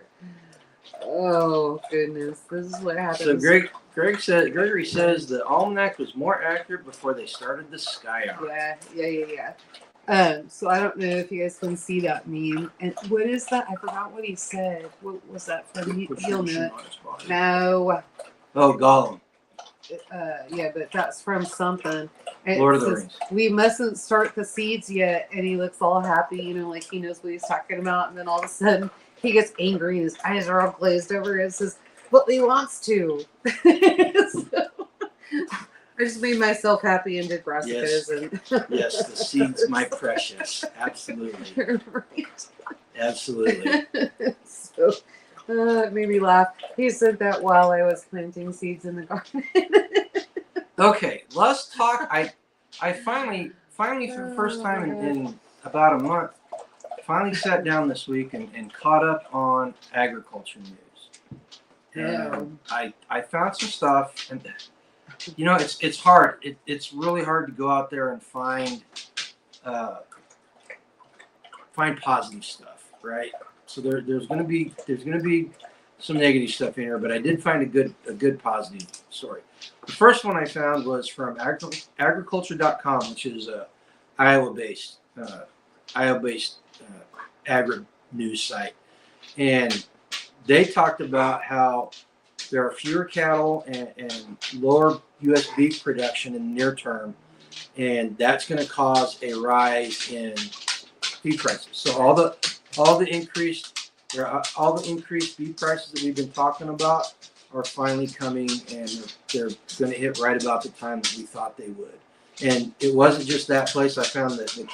Oh goodness, this is what happens. So Gregory says the almanac was more accurate before they started the sky out. Yeah. So I don't know if you guys can see that meme. And what is that? I forgot what he said. What was that from? You'll know it. No. Oh, Gollum. Yeah, but that's from something. And Lord of it the says, Rings. we mustn't start the seeds yet. And he looks all happy, like he knows what he's talking about. And then all of a sudden he gets angry and his eyes are all glazed over and says, "But he wants to." So, I just made myself happy and did brassicas. Yes, the seeds, my precious. Absolutely. Right. Absolutely. So, it made me laugh. He said that while I was planting seeds in the garden. Okay, let's talk. I finally for the first time in about a month, finally sat down this week and caught up on agriculture news. And I found some stuff, and it's hard. It's really hard to go out there and find positive stuff, right? So there's gonna be some negative stuff in here, but I did find a good positive story. The first one I found was from agriculture.com, which is a Iowa-based agri news site, and they talked about how there are fewer cattle and lower U.S. beef production in the near term, and that's going to cause a rise in beef prices. So all the increased beef prices that we've been talking about are finally coming, and they're going to hit right about the time that we thought they would. And it wasn't just that place. I found that the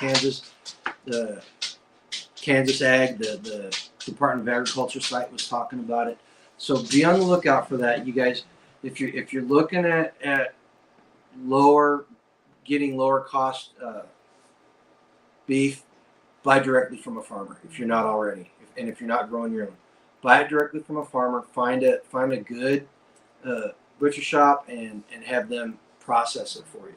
Kansas Ag, the Department of Agriculture site was talking about it. So be on the lookout for that, you guys. If you're looking at getting lower cost beef, buy directly from a farmer if you're not already, and if you're not growing your own, buy it directly from a farmer. Find a good butcher shop and have them process it for you.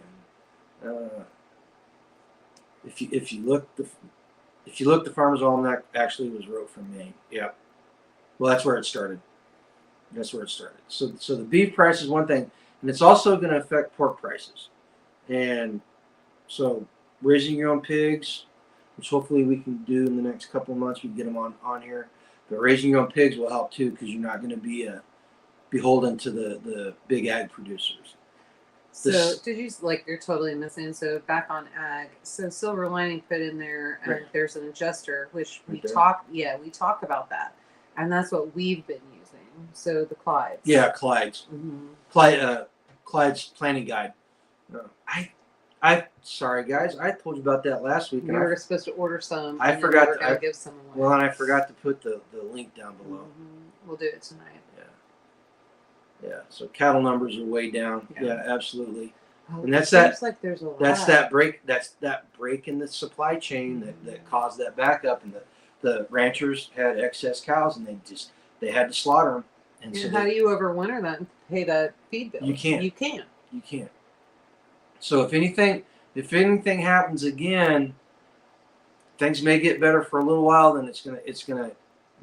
If you look, the Farmer's Almanac actually was wrote from Maine. Yeah, well, that's where it started. So the beef price is one thing, and it's also going to affect pork prices. And so raising your own pigs, which hopefully we can do in the next couple of months, we can get them on here. But raising your own pigs will help too, because you're not going to be beholden to the big ag producers. So did you you're totally missing? So back on ag, so Silver Lining put in there, and there's an adjuster which we talk about that, and that's what we've been using. So the Clydes. Yeah, Clydes. Mm-hmm. Clyde's planning guide. I sorry guys, I told you about that last week. We were supposed to order some. I forgot to give some away. Well, and I forgot to put the link down below. Mm-hmm. We'll do it tonight. Yeah. So cattle numbers are way down. Yeah, absolutely. Oh, And that's like there's a lot. that break in the supply chain that caused that backup, and the ranchers had excess cows, and they had to slaughter them. And so how do you overwinter that and pay that feed bill? You can't. You can't. You can't. So if anything happens again, things may get better for a little while. Then it's gonna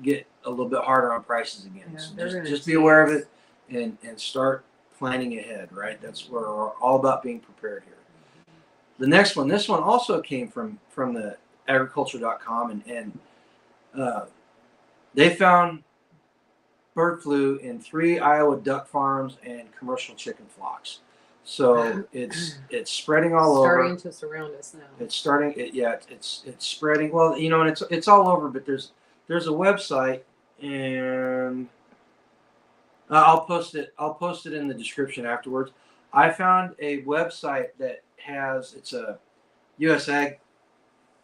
get a little bit harder on prices again. Yeah, so just be aware of it and start planning ahead. Right. That's where we're all about being prepared here. The next one, this one also came from the agriculture.com and they found bird flu in 3 Iowa duck farms and commercial chicken flocks. So it's spreading all over. Starting to surround us now. It's starting. It's spreading. Well, and it's all over. But there's a website, and I'll post it. I'll post it in the description afterwards. I found a website that it's a U.S. Ag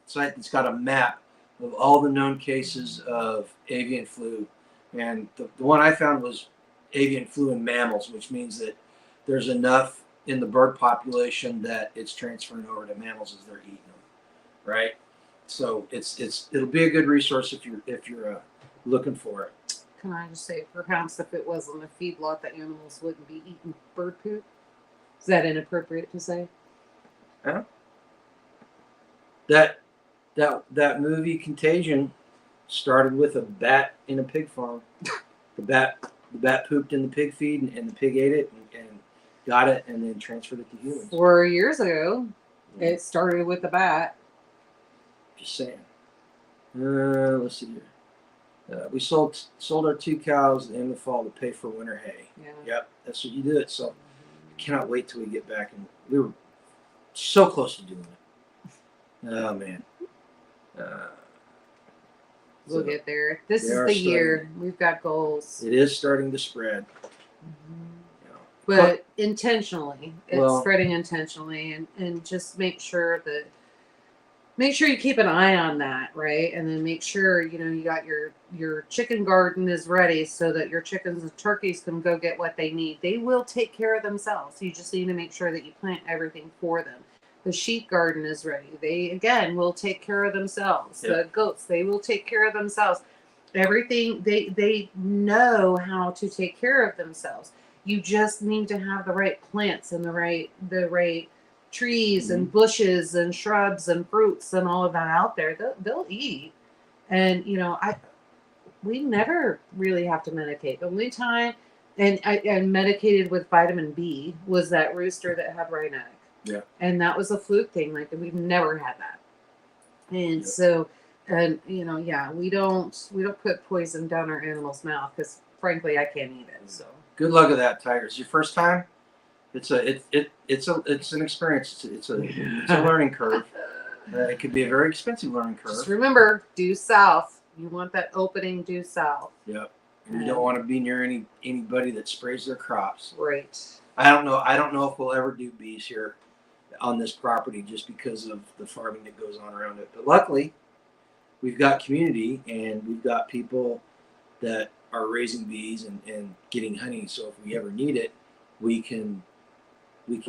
site that's got a map of all the known cases of avian flu, and the one I found was avian flu in mammals, which means that there's enough in the bird population that it's transferring over to mammals as they're eating them, right? So it'll be a good resource if you're looking for it. Can I just say, perhaps if it wasn't a feedlot, the animals wouldn't be eating bird poop? Is that inappropriate to say? Huh? That movie Contagion started with a bat in a pig farm. The bat pooped in the pig feed, and the pig ate it and got it, and then transferred it to humans. 4 years ago, it started with the bat. Just saying. Let's see here. We sold our 2 cows in the fall to pay for winter hay. Yeah. Yep, that's what you did. So I cannot wait till we get back, and we were so close to doing it. Oh man. We'll get there. This is the year. We've got goals. It is starting to spread. But intentionally. It's spreading intentionally, and just make sure you keep an eye on that, right? And then make sure, you got your chicken garden is ready so that your chickens and turkeys can go get what they need. They will take care of themselves. You just need to make sure that you plant everything for them. The sheep garden is ready. They, again, will take care of themselves. Yep. The goats, they will take care of themselves. Everything, they know how to take care of themselves. You just need to have the right plants and the right trees and bushes and shrubs and fruits and all of that out there. They'll eat. And, we never really have to medicate. The only time, and I medicated with vitamin B, was that rooster that had rhinitic. Yeah. And that was a fluke thing. Like, we've never had that. And so, we don't put poison down our animal's mouth because, frankly, I can't eat it. So good luck with that, Tiger. It's your first time. It's an experience. It's a learning curve. It could be a very expensive learning curve. Just remember, due south. You want that opening due south. Yep. And you don't want to be near anybody that sprays their crops. Right. I don't know if we'll ever do bees here on this property just because of the farming that goes on around it. But luckily, we've got community and we've got people that are raising bees and getting honey. So if we ever need it, we can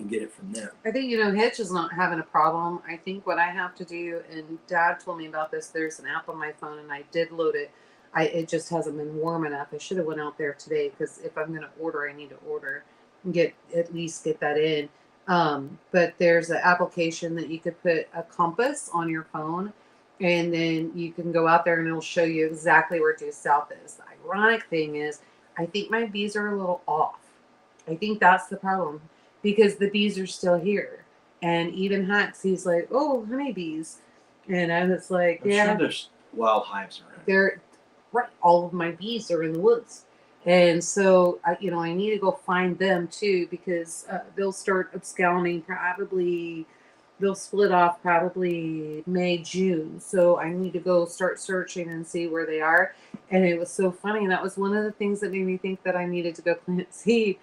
get it from them. I think, Hitch is not having a problem. I think what I have to do, and Dad told me about this, there's an app on my phone and I did load it. It just hasn't been warm enough. I should have went out there today because if I'm going to order, I need to order and get that in. But there's an application that you could put a compass on your phone, and then you can go out there and it'll show you exactly where due south is. The ironic thing is, I think my bees are a little off. I think that's the problem because the bees are still here. And even Hacks, he's like, "Oh, honeybees," and I was like, I'm "Yeah, sure there's wild hives around. They're right. All of my bees are in the woods." And so, I need to go find them too because they'll start absconding probably. They'll split off probably May, June. So I need to go start searching and see where they are. And it was so funny. That was one of the things that made me think that I needed to go plant seed.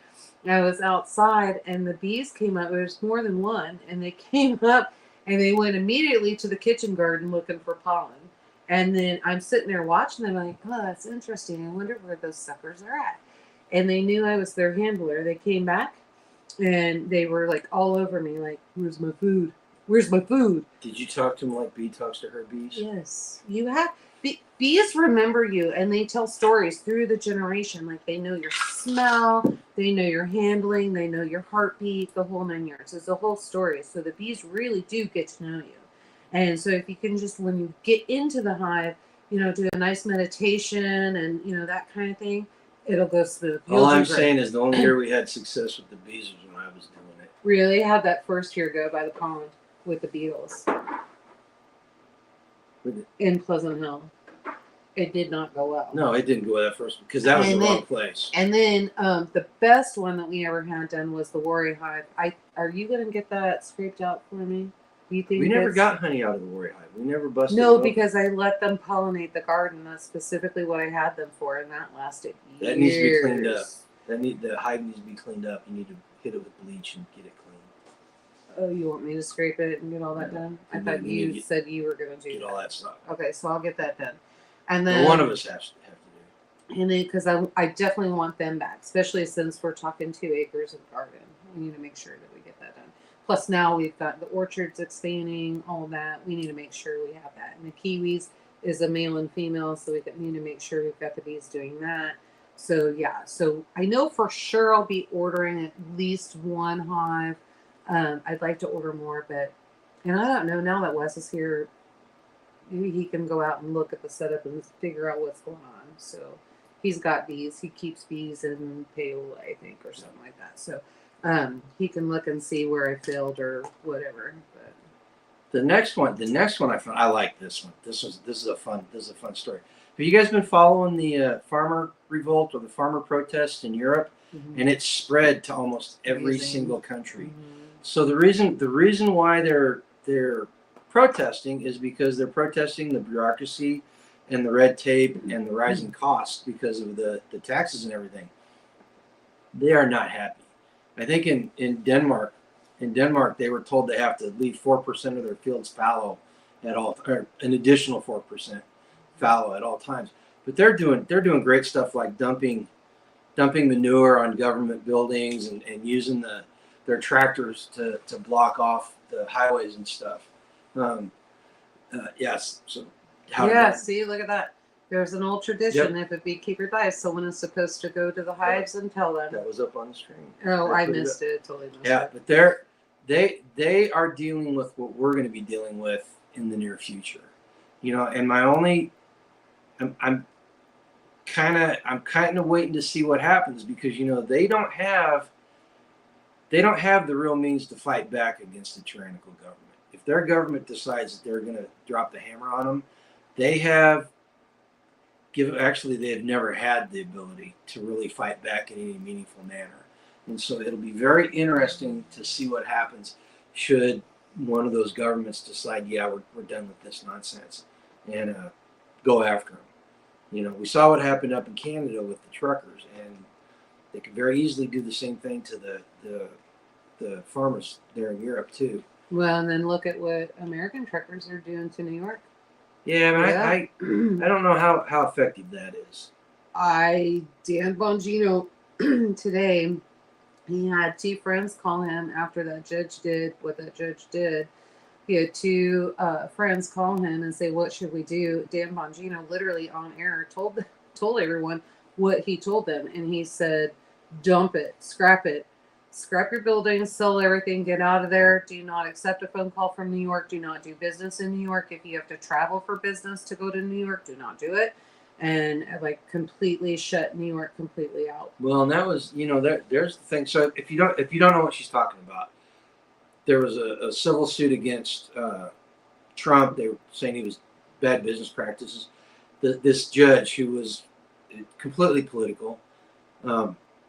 I was outside and the bees came up. There's more than one. And they came up and they went immediately to the kitchen garden looking for pollen. And then I'm sitting there watching them like, oh, that's interesting. I wonder where those suckers are at. And they knew I was their handler. They came back and they were like all over me like, where's my food? Where's my food? Did you talk to them like bee talks to her bees? Yes. You have, bees remember you, and they tell stories through the generation. Like they know your smell, they know your handling, they know your heartbeat, the whole 9 yards. It's a whole story. So the bees really do get to know you. And so if you can just, when you get into the hive, do a nice meditation and that kind of thing, it'll go smooth. All I'm saying is the only year we had success with the bees was when I was doing it. Really? How'd that first year go by the pond with the beetles? In Pleasant Hill. It did not go well. No, it didn't go that first because that was the wrong place. And then the best one that we ever had done was the Warrior Hive. Are you going to get that scraped out for me? Do you think we never got honey out of the Warrior Hive? We never busted it No, open. because I let them pollinate the garden. That's specifically what I had them for, and that lasted years. That needs to be cleaned up. The hive needs to be cleaned up. You need to hit it with bleach and get it clean. Oh, you want me to scrape it and get all that done? I thought you said you were going to do all that stuff. Okay, so I'll get that done. And then one of us has to do. And then, because I definitely want them back, especially since we're talking 2 acres of garden. We need to make sure that we get that done. Plus, now we've got the orchards expanding, all that. We need to make sure we have that. And the kiwis is a male and female, so we need to make sure we've got the bees doing that. So, yeah. So, I know for sure I'll be ordering at least 1 hive. I'd like to order more, and I don't know, now that Wes is here, maybe he can go out and look at the setup and figure out what's going on. So he's got bees. He keeps bees in Paola, I think, or something like that. So he can look and see where I failed or whatever. But the next one I found. I like this one. This is a fun story. Have you guys been following the farmer revolt or the farmer protests in Europe? Mm-hmm. And it's spread to almost every single country. Mm-hmm. So the reason why they're protesting is because they're protesting the bureaucracy and the red tape and the rising costs because of the taxes and everything. They are not happy. I think in Denmark they were told they have to leave 4% of their fields fallow at all, or an additional 4% fallow at all times. But they're doing great stuff like dumping manure on government buildings and using their tractors to block off the highways and stuff. Yes. So see, look at that. There's an old tradition. Yep. If a beekeeper dies, someone is supposed to go to the hives and tell them. That was up on the screen. Oh, I missed it. Totally missed it. Yeah, but they are dealing with what we're going to be dealing with in the near future. And I'm kind of waiting to see what happens because they don't have the real means to fight back against the tyrannical government. If their government decides that they're going to drop the hammer on them, they have never had the ability to really fight back in any meaningful manner. And so it'll be very interesting to see what happens should one of those governments decide, we're done with this nonsense and go after them. We saw what happened up in Canada with the truckers, and they could very easily do the same thing to the farmers there in Europe too. Well, and then look at what American truckers are doing to New York. Yeah, I don't know how effective that is. Dan Bongino today, he had 2 friends call him after that judge did what that judge did. He had 2 friends call him and say, "What should we do?" Dan Bongino literally on air told everyone what he told them, and he said, "Dump it, scrap your buildings, sell everything, get out of there. Do not accept a phone call from New York. Do not do business in New York. If you have to travel for business to go to New York, do not do it." And completely shut New York completely out. Well, and that was, there's the thing. So if you don't know what she's talking about, there was a civil suit against Trump. They were saying he was bad business practices. This judge, who was completely political,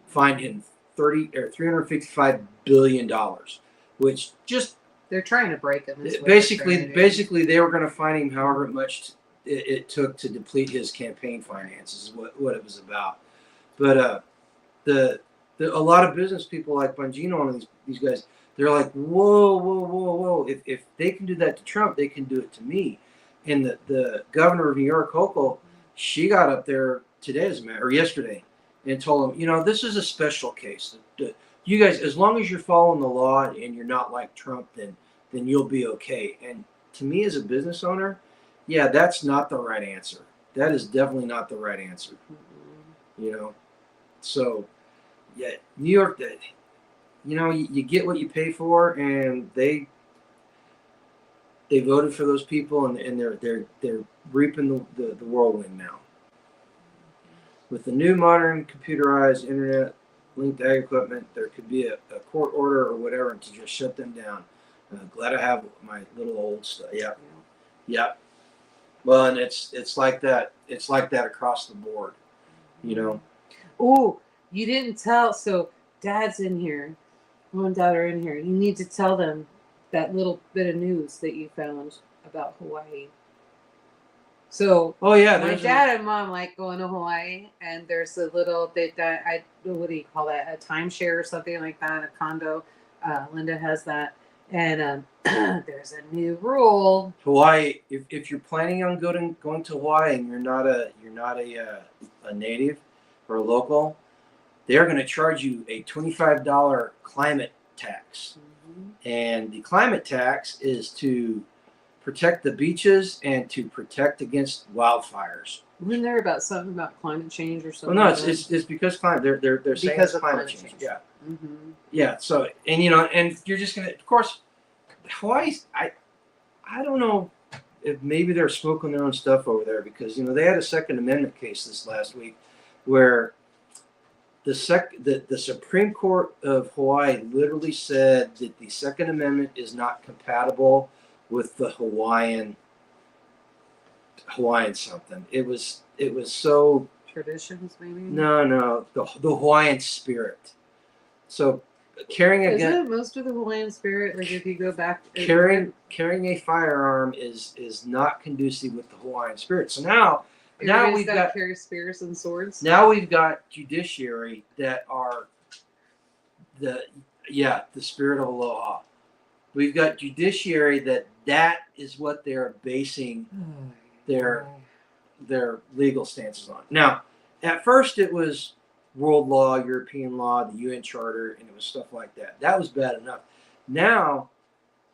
fined him $355 billion, which just they're trying to break him. Basically, they were going to fine him however much it took to deplete his campaign finances. Is what it was about. But a lot of business people like Bongino and these guys, they're like, whoa! If they can do that to Trump, they can do it to me. And the governor of New York, Hochul, she got up there today, or yesterday, and told him, this is a special case. You guys, as long as you're following the law and you're not like Trump, then you'll be okay. And to me, as a business owner, that's not the right answer. That is definitely not the right answer. You know, so yeah, New York. You know, you get what you pay for, and they voted for those people, and they're reaping the whirlwind now. With the new modern computerized internet linked ag equipment, there could be a court order or whatever to just shut them down. Glad I have my little old stuff. Yep. Yep. Well, and it's like that. It's like that across the board. You know. Oh, you didn't tell. So Dad's in here. Mom and Dad are in here. You need to tell them that little bit of news that you found about Hawaii. So, oh yeah, my dad and mom like going to Hawaii, and there's a little what do you call that? A timeshare or something like that, a condo. Linda has that, and there's a new rule. Hawaii. If you're planning on going to Hawaii and you're not a native or a local, they're going to charge you a $25 climate tax, and the climate tax is to protect the beaches and to protect against wildfires. Wasn't there about something about climate change or something? Well, no, it's because climate. They're saying because it's of climate change. Yeah, Yeah. So and you know, and you're just gonna, of course, Hawaii's. I don't know if maybe they're smoking their own stuff over there, because you know they had a Second Amendment case this last week where the Supreme Court of Hawaii literally said that the Second Amendment is not compatible with the Hawaiian something. It was so traditions, maybe. No, the Hawaiian spirit. So Isn't most of the Hawaiian spirit, like if you go back, carrying a firearm is not conducive with the Hawaiian spirit. So now we've got carry spears and swords. Now we've got judiciary that are the spirit of aloha. We've got judiciary that is what they're basing their legal stances on. Now, at first it was world law, European law, the UN Charter, and it was stuff like that. That was bad enough. Now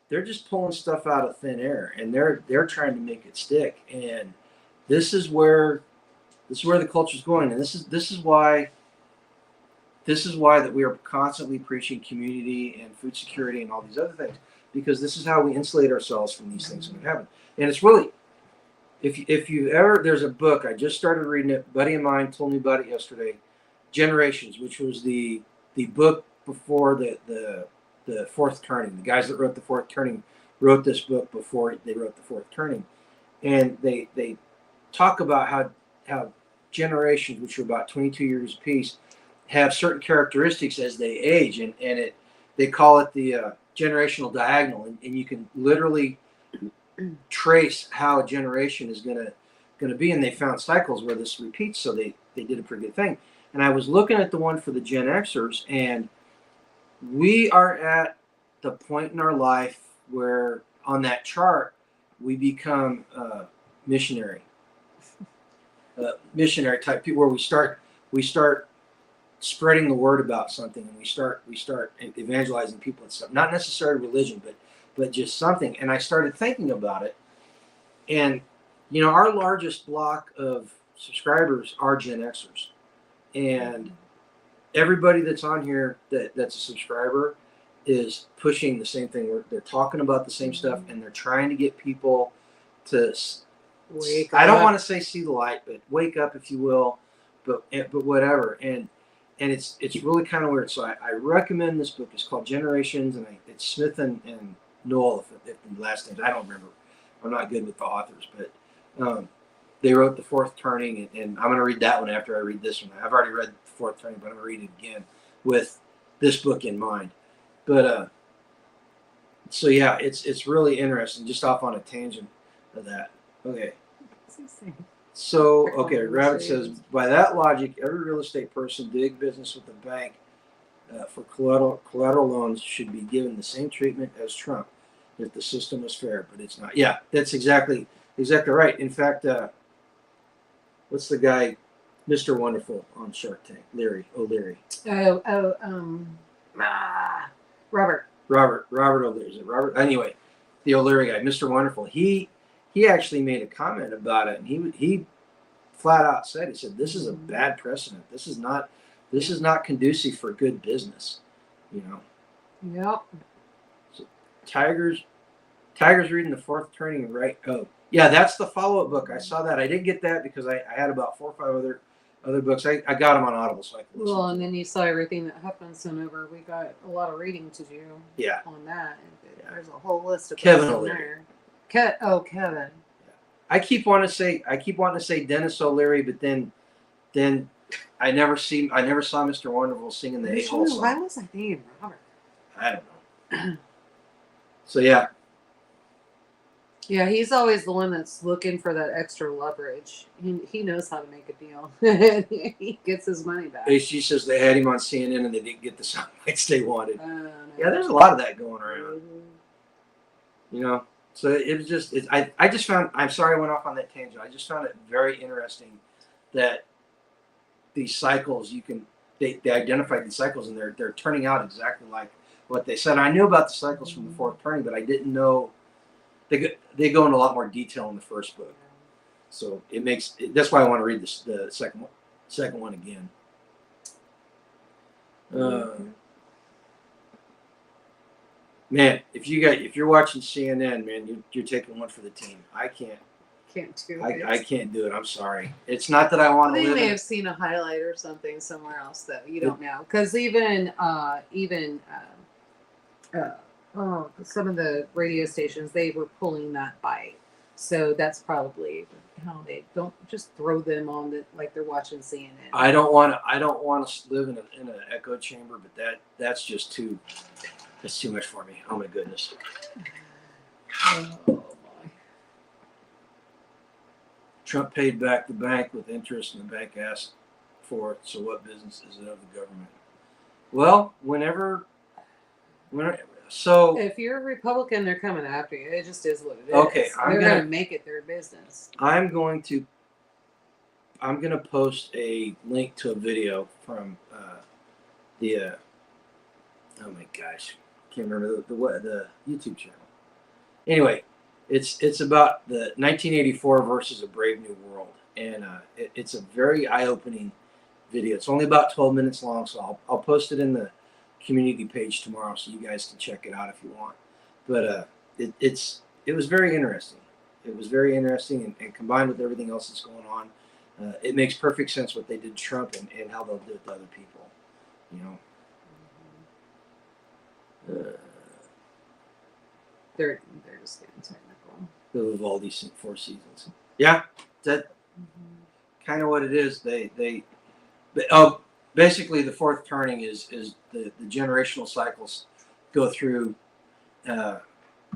they're just pulling stuff out of thin air, and they're trying to make it stick. And this is where the culture is going, and this is why that we are constantly preaching community and food security and all these other things, because this is how we insulate ourselves from these things when they happen. And it's really, if you ever, there's a book I just started reading it. A buddy of mine told me about it yesterday, Generations, which was the book before the Fourth Turning. The guys that wrote the Fourth Turning wrote this book before they wrote the Fourth Turning, and they talk about how generations, which are about 22 years apiece, have certain characteristics as they age, and they call it the generational diagonal, and you can literally trace how a generation is going to be, and they found cycles where this repeats, so they did a pretty good thing. And I was looking at the one for the Gen Xers, and we are at the point in our life where on that chart we become missionary type people, where we start spreading the word about something, and we start evangelizing people and stuff. Not necessarily religion, but just something. And I started thinking about it, and you know, our largest block of subscribers are Gen Xers, and everybody that's on here that's a subscriber is pushing the same thing. They're talking about the same stuff, and they're trying to get people to wake up. I don't want to say see the light, but wake up, if you will, but whatever. And it's really kind of weird. So I recommend this book. It's called Generations, and it's Smith and Noel, if the last names I don't remember. I'm not good with the authors, but they wrote the Fourth Turning, and I'm going to read that one after I read this one. I've already read the Fourth Turning, but I'm going to read it again with this book in mind. But so yeah, it's really interesting. Just off on a tangent of that. Okay. So, okay, Rabbit says, by that logic, every real estate person doing business with the bank for collateral loans should be given the same treatment as Trump if the system was fair, but it's not. Yeah, that's exactly right. In fact, what's the guy, Mr. Wonderful on Shark Tank? O'Leary. Robert O'Leary. Is it Robert? Anyway, the O'Leary guy, Mr. Wonderful. He actually made a comment about it, and flat out said, he said, this is a bad precedent. This is not conducive for good business, you know. Yep. So Tiger's reading The Fourth Turning, right? Oh, yeah, that's the follow-up book. I saw that. I didn't get that because I had about 4 or 5 other books. I got them on Audible, so I could listen Well, to and them. then you saw everything that Huffman sent over. We got a lot of reading to do. Yeah. On that, Yeah. there's a whole list of Kevin books in O'Leary. there. Kevin. I keep wanting to say Dennis O'Leary, but then I never saw Mr. Wonderful singing the A-hole song. Why was I thinking Robert? I don't know. So yeah. Yeah, he's always the one that's looking for that extra leverage. He knows how to make a deal. He gets his money back. She says they had him on CNN and they didn't get the sound bites they wanted. No. Yeah, there's a lot of that going around. You know, so it was just I just found, I'm sorry I went off on that tangent. I just found it very interesting that these cycles they identified these cycles and they're turning out exactly like what they said. I knew about the cycles from the fourth turning, but I didn't know they go into a lot more detail in the first book. So that's why I want to read the second one again. Man, if you're watching CNN, man, you're taking one for the team. I can't do it. I can't do it. I'm sorry. It's not that I want to live. They may have seen a highlight or something somewhere else that you don't know. Because even some of the radio stations, they were pulling that bite. So that's probably how they don't just throw them on like they're watching CNN. I don't want to live in an echo chamber, but that's too much for me. Oh my goodness. Oh my. Trump paid back the bank with interest, and the bank asked for it. So what business is it of the government? Well, so if you're a Republican, they're coming after you. It just is what it is. Okay, they're going to make it their business. I'm going to post a link to a video from oh my gosh, can't remember the YouTube channel. Anyway, it's about the 1984 versus A Brave New World, and it's a very eye-opening video. It's only about 12 minutes long, so I'll post it in the community page tomorrow, so you guys can check it out if you want. But it was very interesting. It was very interesting, and combined with everything else that's going on, it makes perfect sense what they did to Trump and how they'll do it to other people. You know. They're just getting technical. The Vivaldi Four Seasons. Yeah, that kind of what it is. Basically the fourth turning is the generational cycles go through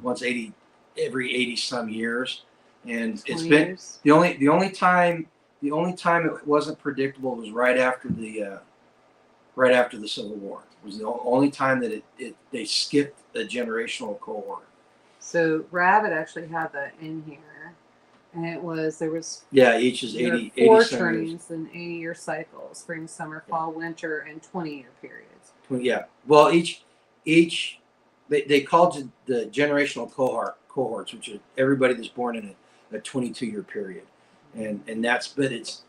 once every 80 some years, and it's been years. the only time it wasn't predictable was right after the Civil War. It was the only time that they skipped a generational cohort. So Rabbit actually had that in here, and there was each is 80 4 80 turnings in 80-year cycles: spring, summer, fall, winter, and 20-year periods. Yeah, well, each they called the generational cohorts, which are everybody that's born in a 22-year period, and that's, but it's,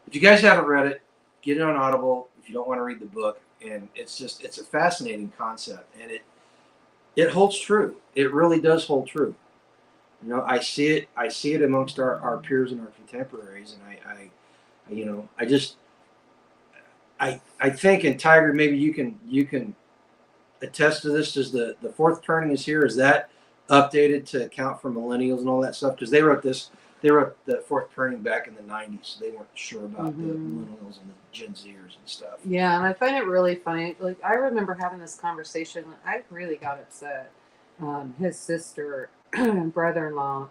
if you guys haven't read it, get it on Audible if you don't want to read the book, and it's a fascinating concept, and it holds true. It really does hold true. You know, I see it amongst our peers and our contemporaries, and I think, and Tiger, maybe you can attest to this. Does the fourth turning is here? Is that updated to account for millennials and all that stuff? Because they wrote the fourth turning back in the 90s, so they weren't sure about the millennials and the Gen Zers and stuff. Yeah, and I find it really funny. Like, I remember having this conversation. I really got upset. His sister and brother-in-law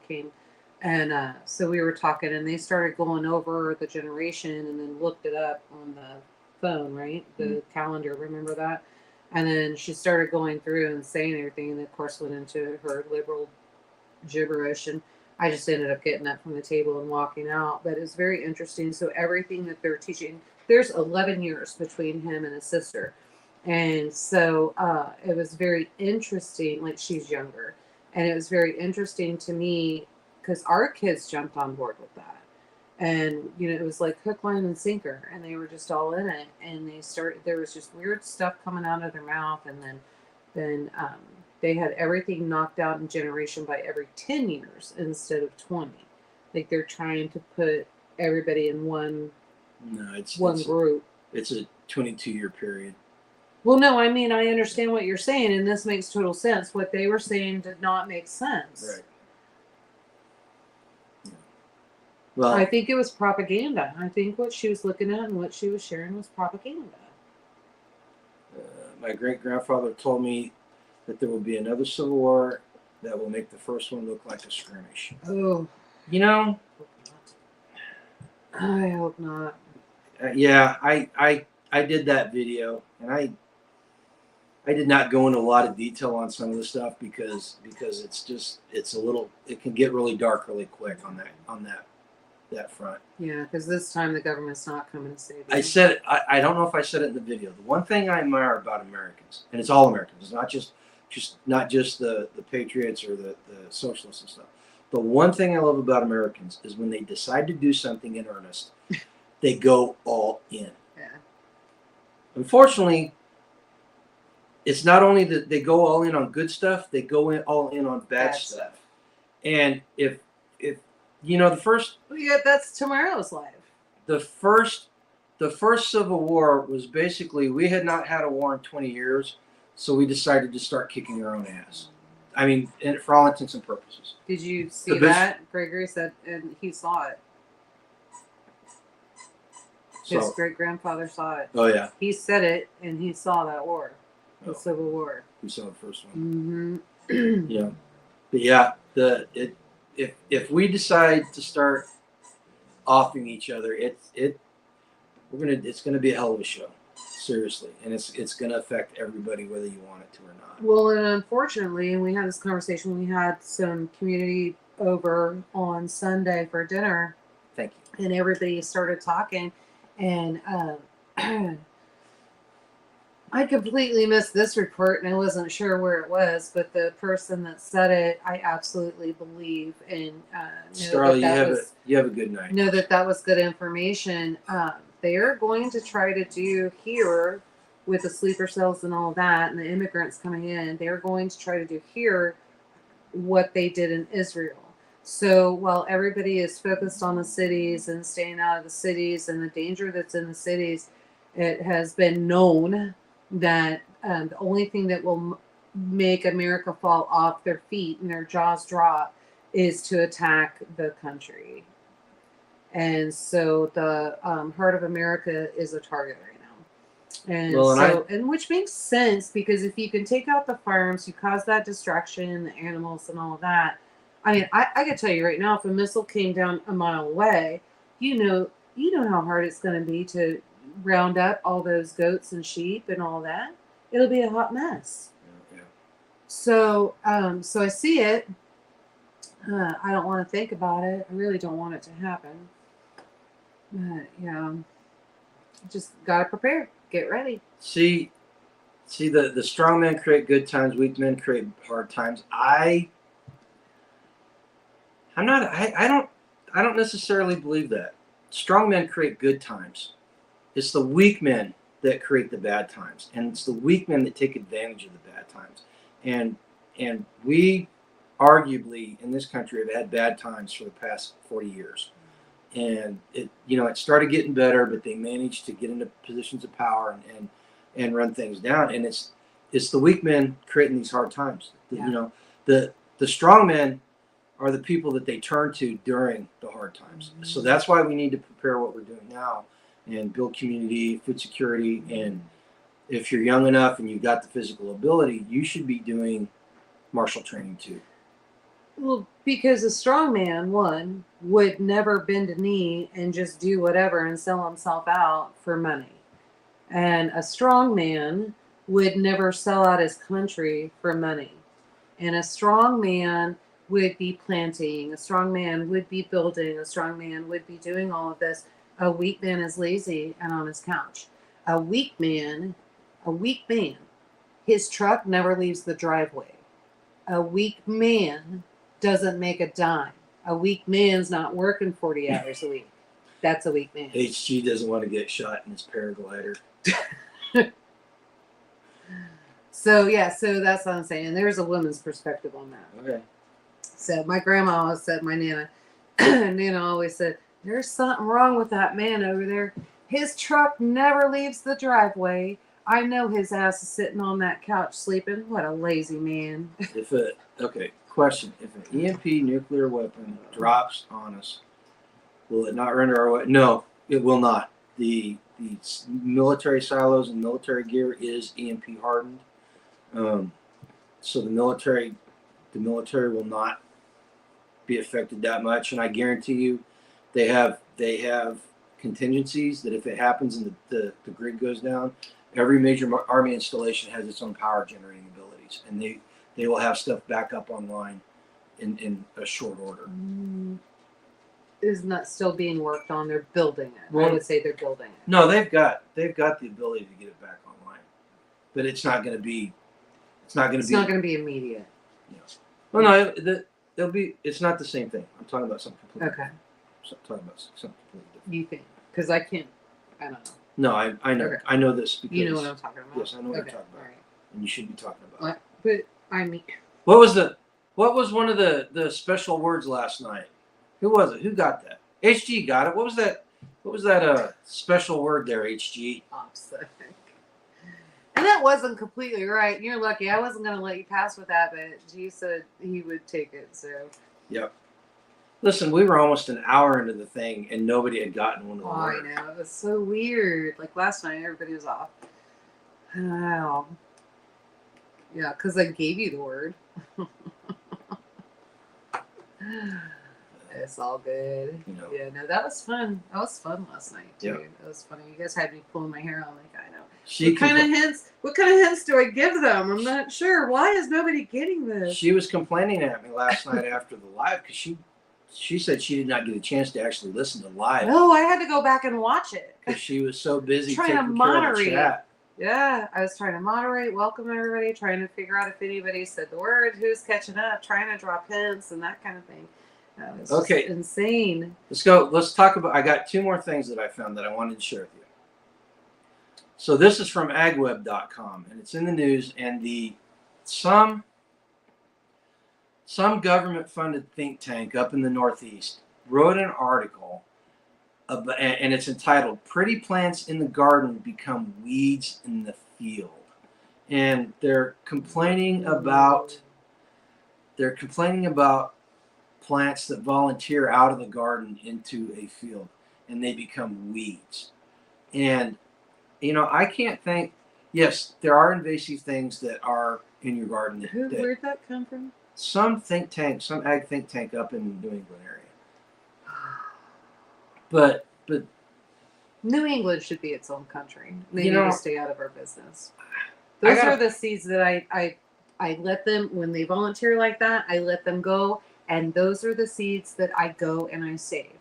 came, and so we were talking, and they started going over the generation, and then looked it up on the phone, right? The calendar, remember that? And then she started going through and saying everything, and of course went into her liberal gibberish, and I just ended up getting up from the table and walking out. But it's very interesting. So everything that they're teaching, there's 11 years between him and his sister. And so it was very interesting. Like, she's younger. And it was very interesting to me because our kids jumped on board with that. And it was like hook, line, and sinker, and they were just all in it. And there was just weird stuff coming out of their mouth, and then they had everything knocked out in generation by every 10 years instead of 20. Like they're trying to put everybody in one group. It's a 22-year period. Well, no, I mean, I understand what you're saying, and this makes total sense. What they were saying did not make sense. Right. Well, I think it was propaganda. I think what she was looking at and what she was sharing was propaganda. My great-grandfather told me that there will be another civil war that will make the first one look like a skirmish. Oh. I hope not. Yeah, I did that video, and I did not go into a lot of detail on some of the stuff because it can get really dark really quick on that front. Yeah, because this time the government's not coming to save you. I said it. I don't know if I said it in the video. The one thing I admire about Americans, and it's all Americans, it's not just the patriots or the socialists and stuff. The one thing I love about Americans is when they decide to do something in earnest, they go all in. Yeah. Unfortunately, it's not only that they go all in on good stuff, they go all in on bad stuff. And if the first... Well, yeah, that's tomorrow's life. The first Civil War was basically, we had not had a war in 20 years, so we decided to start kicking our own ass. I mean, for all intents and purposes. Did you see that? Gregory said, and he saw it. His great-grandfather saw it. Oh, yeah. He said it, and he saw that war. The Civil War. We saw the first one. Mm-hmm. Yeah. But yeah, if we decide to start offing each other, it's gonna be a hell of a show. Seriously. And it's gonna affect everybody whether you want it to or not. Well, and unfortunately, and we had this conversation, we had some community over on Sunday for dinner. Thank you. And everybody started talking, and I completely missed this report, and I wasn't sure where it was, but the person that said it, I absolutely believe, and Starla, you have a good night. Know that was good information. They are going to try to do here with the sleeper cells and all that, and the immigrants coming in. They're going to try to do here what they did in Israel. So while everybody is focused on the cities and staying out of the cities and the danger that's in the cities, it has been known that the only thing that will make America fall off their feet and their jaws drop is to attack the country. And so the heart of America is a target right now. And which makes sense, because if you can take out the farms, you cause that destruction, the animals and all of that. I mean, I can tell you right now, if a missile came down a mile away, you know how hard it's going to be to round up all those goats and sheep and all that. It'll be a hot mess. Yeah. So I see it. I don't want to think about it. I really don't want it to happen. But just gotta prepare. Get ready. See, the strong men create good times, weak men create hard times. I don't necessarily believe that. Strong men create good times. It's the weak men that create the bad times, and it's the weak men that take advantage of the bad times. And we arguably in this country have had bad times for the past 40 years. And it started getting better, but they managed to get into positions of power and run things down. And it's the weak men creating these hard times. Yeah. The strong men are the people that they turn to during the hard times. Mm-hmm. So that's why we need to prepare what we're doing now and build community, food security. And if you're young enough and you've got the physical ability, you should be doing martial training too. Well, because a strong man, one, would never bend a knee and just do whatever and sell himself out for money. And a strong man would never sell out his country for money. And a strong man would be planting. A strong man would be building. A strong man would be doing all of this. A weak man is lazy and on his couch. A weak man, his truck never leaves the driveway. A weak man doesn't make a dime. A weak man's not working 40 hours a week. That's a weak man. HG doesn't want to get shot in his paraglider. So that's what I'm saying. There's a woman's perspective on that. Okay. So my grandma always said, my Nana, Nana always said, there's something wrong with that man over there. His truck never leaves the driveway. I know his ass is sitting on that couch sleeping. What a lazy man. Question. If an EMP nuclear weapon drops on us, will it not render our weapon? No, it will not. The military silos and military gear is EMP hardened. So the military will not be affected that much, and I guarantee you, they have contingencies that if it happens and the grid goes down, every major army installation has its own power generating abilities, and they will have stuff back up online in a short order. Isn't that still being worked on? They're building it. Well, I would say they're building it. No, they've got the ability to get it back online, but it's not going to be. It's not going to be immediate. Yeah. Well, no, they'll be. It's not the same thing. I'm talking about something completely. Okay. I'm talking about something completely different. You think? Because I can't. I don't know. No, I know. Okay. I know this because You know what I'm talking about. Yes, I know what you're talking about, All right. and you should be talking about it. But I mean, What was one of the special words last night? Who was it? Who got that? HG got it. What was that special word there, HG? opposite. And that wasn't completely right. You're lucky. I wasn't going to let you pass with that, but G said he would take it. So. Yep. Listen, we were almost an hour into the thing, and nobody had gotten one of the words. I know. It was so weird. Like last night, everybody was off. Wow. Yeah, because I gave you the word. It's all good. You know. Yeah, no, that was fun. That was fun last night too. Yep. That was funny. You guys had me pulling my hair out. Like, I know. What kind of hints do I give them? I'm not sure. Why is nobody getting this? She was complaining at me last night after the live because she said she did not get a chance to actually listen to live. No, I had to go back and watch it because she was so busy trying to taking care of the moderate. chat. Yeah, I was trying to moderate, welcome everybody, trying to figure out if anybody said the word, who's catching up, trying to drop hints and that kind of thing. That was just insane. Let's go. Let's talk about. I got two more things that I found that I wanted to share with you. So this is from agweb.com, and it's in the news. And some government-funded think tank up in the Northeast wrote an article, and it's entitled "Pretty Plants in the Garden Become Weeds in the Field," and they're complaining about plants that volunteer out of the garden into a field and they become weeds. And I can't think. Yes, there are invasive things that are in your garden. Where'd that come from? Some ag think tank up in the New England area. But New England should be its own country. They need to stay out of our business. Those are the seeds that I let them, when they volunteer like that, I let them go. And those are the seeds that I go and I save.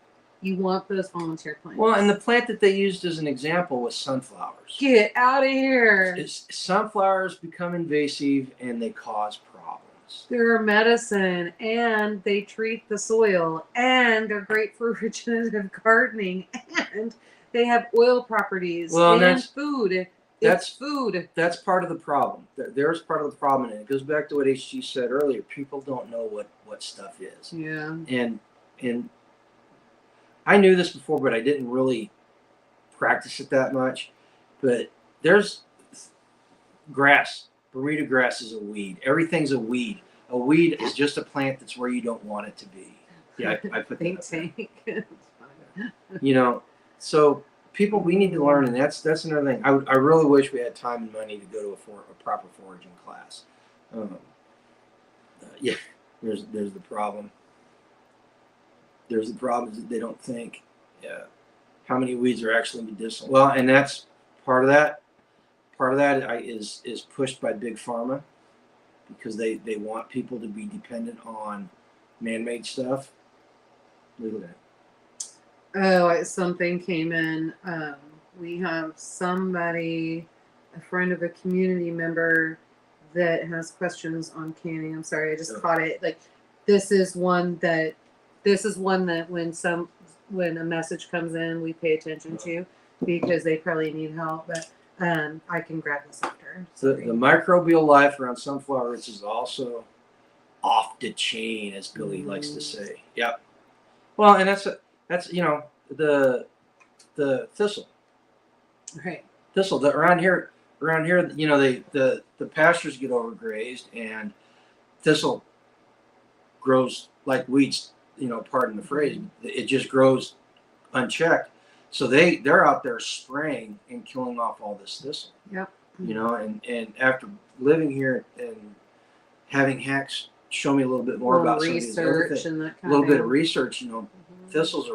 You want those volunteer plants. Well, and the plant that they used as an example was sunflowers. Get out of here. Sunflowers become invasive and they cause problems. They're medicine and they treat the soil and they're great for regenerative gardening and they have oil properties and food. It's food. That's part of the problem. There's part of the problem, and it goes back to what HG said earlier. People don't know what stuff is. Yeah. And I knew this before, but I didn't really practice it that much. But there's grass. Bermuda grass is a weed. Everything's a weed. A weed is just a plant that's where you don't want it to be. Yeah, I put that up. So people, we need to learn, and that's another thing. I really wish we had time and money to go to a proper foraging class. There's the problem. There's the problem is that they don't think how many weeds are actually medicinal. Well, and that's part of that. Part of that is pushed by big pharma because they want people to be dependent on man-made stuff. Look at that. Oh, something came in. We have somebody, a friend of a community member, that has questions on canning. I'm sorry, I just caught it. Like, this is one that when when a message comes in, we pay attention to because they probably need help. But I can grab this after. The microbial life around sunflower roots is also off the chain, as Billy likes to say. Yep. Well, and that's you know the thistle. Right. Thistle. Around here, you know, the pastures get overgrazed, and thistle grows like weeds. You know, pardon the phrase. It just grows unchecked. So they're out there spraying and killing off all this thistle. Yep. You know, and after living here and having Hacks show me a little bit more about some of these other things, and that a little bit of research, you know, thistles.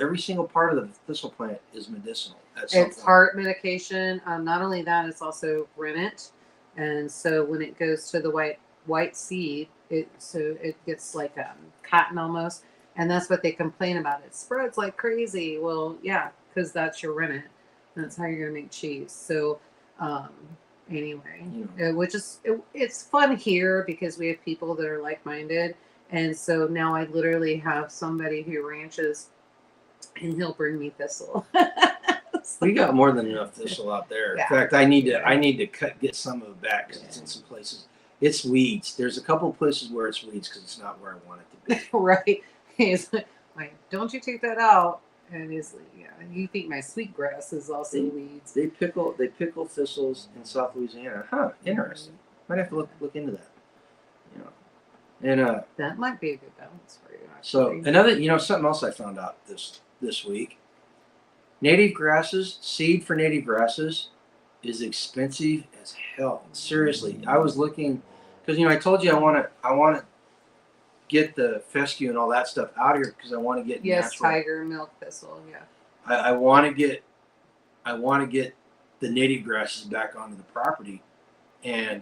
Every single part of the thistle plant is medicinal. It's heart medication. Not only that, it's also rennet, and so when it goes to the white seed, it gets like cotton almost, and that's what they complain about. It spreads like crazy. Well, yeah, because that's your rennet. That's how you're gonna make cheese. So, anyway, it's fun here because we have people that are like-minded, and so now I literally have somebody who ranches, and he'll bring me thistle. We got more than enough thistle out there. Yeah. In fact, I need to get some of it back because it's in some places. It's weeds. There's a couple of places where it's weeds because it's not where I want it to be. Right. He's like, don't you take that out? And he's like, yeah. You think my sweetgrass is also weeds? They pickle thistles in South Louisiana. Huh? Interesting. Might have to look into that. You know, and that might be a good balance for you. Actually. So another, something else I found out this week. Native grasses, seed for native grasses is expensive as hell. Seriously, I was looking because I told you I want to get the fescue and all that stuff out of here because I want to get natural. Tiger milk thistle. Yeah. I want to get the native grasses back onto the property, and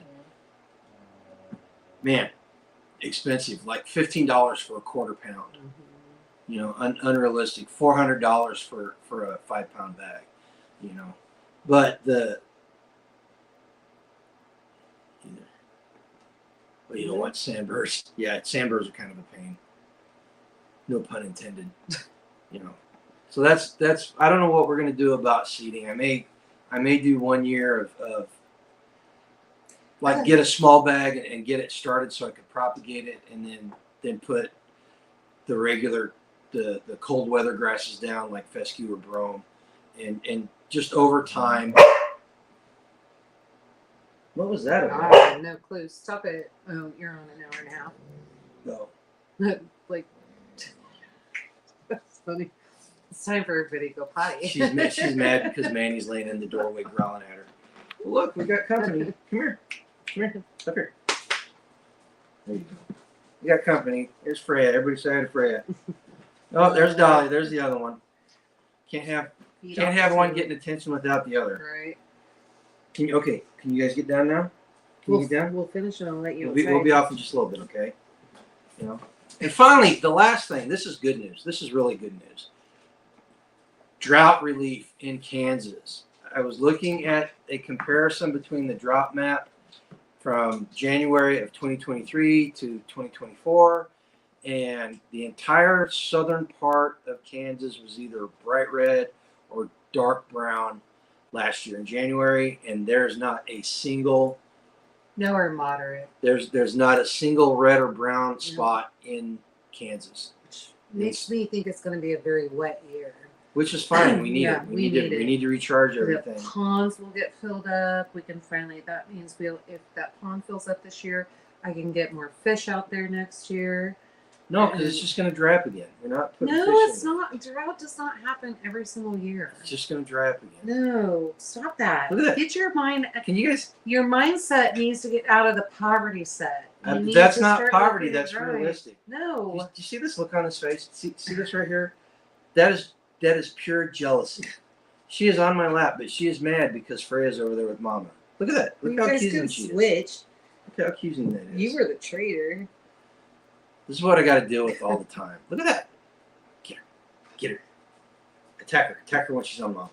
man, expensive, like $15 for a quarter pound. Unrealistic. $400 for a 5-pound bag. But you know what? Sandburrs. Yeah, sandburrs are kind of a pain. No pun intended. So that's. I don't know what we're gonna do about seeding. I may do 1 year of like get a small bag and get it started so I could propagate it, and then put the regular the cold weather grasses down like fescue or brome, and just over time. What was that about? I have no clue. Stop it. Oh, you're on an hour and a half. No. Like, that's funny. It's time for everybody to go potty. She's mad because Manny's laying in the doorway growling at her. Well, look, we got company. Come here. Up here. There you go. We got company. There's Freya. Everybody say hi to Freya. Oh, there's Dolly. There's the other one. Can't have one getting attention without the other. Right. Can you guys get down now? Can you get down? We'll finish and I'll let you. We'll be off in just a little bit, okay? And finally, the last thing. This is good news. This is really good news. Drought relief in Kansas. I was looking at a comparison between the drought map from January of 2023 to 2024, and the entire southern part of Kansas was either bright red or dark brown last year in January, and there's not a single nowhere moderate. There's not a single red or brown spot in Kansas. Makes me think it's going to be a very wet year. Which is fine. We need it. We need to recharge everything. The ponds will get filled up. We can finally. That means if that pond fills up this year, I can get more fish out there next year. No, because it's just going to dry up again. We're not putting fish in. No, it's not. Drought does not happen every single year. It's just going to dry up again. No, stop that. Look at that. Get your mind. Can you guys? Your mindset needs to get out of the poverty set. That's not poverty. That's realistic. No. Do you see this look on his face? See this right here? That is pure jealousy. She is on my lap, but she is mad because Freya's over there with Mama. Look at that. Look how accusing she is. Switch. Look how accusing that is. You were the traitor. This is what I got to deal with all the time. Look at that. Get her. Attack her when she's on Mom.